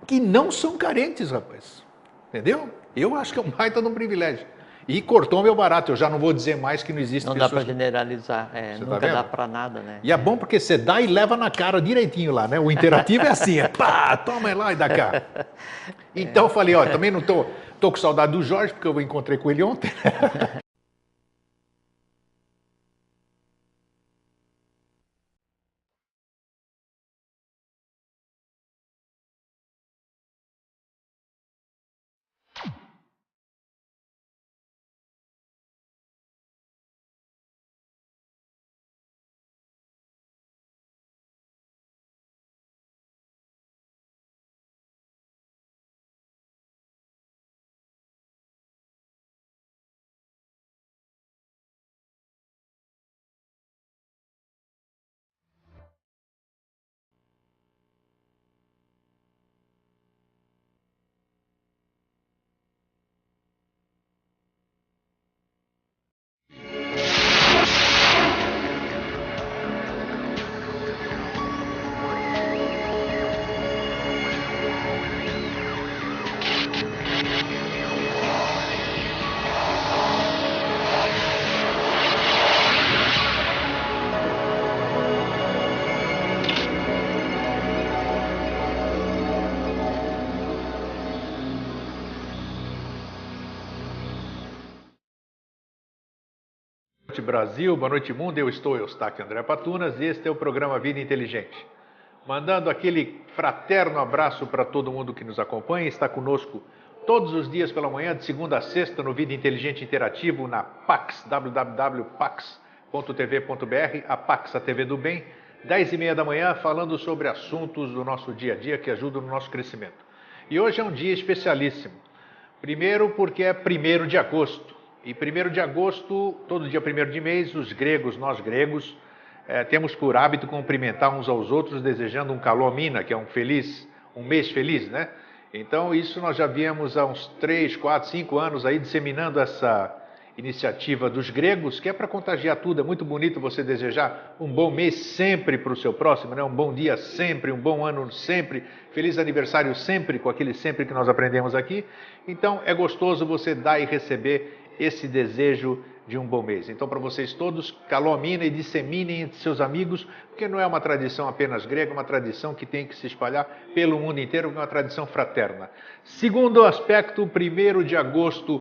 que não são carentes, rapaz. Entendeu? Eu acho que é um baita de um privilégio. E cortou meu barato, eu já não vou dizer mais que não existe pessoas... Não dá para generalizar, nunca dá para nada, né? E é bom porque você dá e leva na cara direitinho lá, né? O interativo é assim, pá, toma lá e dá cá. Então eu falei, ó, também não tô com saudade do Jorge, porque eu encontrei com ele ontem. Boa noite, Brasil, boa noite, mundo. Eu estou Eustáquio André Patunas e este é o programa Vida Inteligente. Mandando aquele fraterno abraço para todo mundo que nos acompanha, está conosco todos os dias pela manhã, de segunda a sexta, no Vida Inteligente Interativo, na Pax, www.pax.tv.br, a Pax, a TV do Bem, 10h30 da manhã, falando sobre assuntos do nosso dia a dia que ajudam no nosso crescimento. E hoje é um dia especialíssimo. Primeiro porque é 1º de agosto. E 1º de agosto, todo dia 1º de mês, nós gregos, temos por hábito cumprimentar uns aos outros, desejando um kalomina, que é um mês feliz, né? Então isso nós já viemos há uns 3, 4, 5 anos aí disseminando essa iniciativa dos gregos, que é para contagiar tudo. É muito bonito você desejar um bom mês sempre para o seu próximo, né? Um bom dia sempre, um bom ano sempre, feliz aniversário sempre, com aquele sempre que nós aprendemos aqui. Então é gostoso você dar e receber esse desejo de um bom mês. Então, para vocês todos, calominem e disseminem entre seus amigos, porque não é uma tradição apenas grega, é uma tradição que tem que se espalhar pelo mundo inteiro, é uma tradição fraterna. Segundo aspecto, 1º de agosto,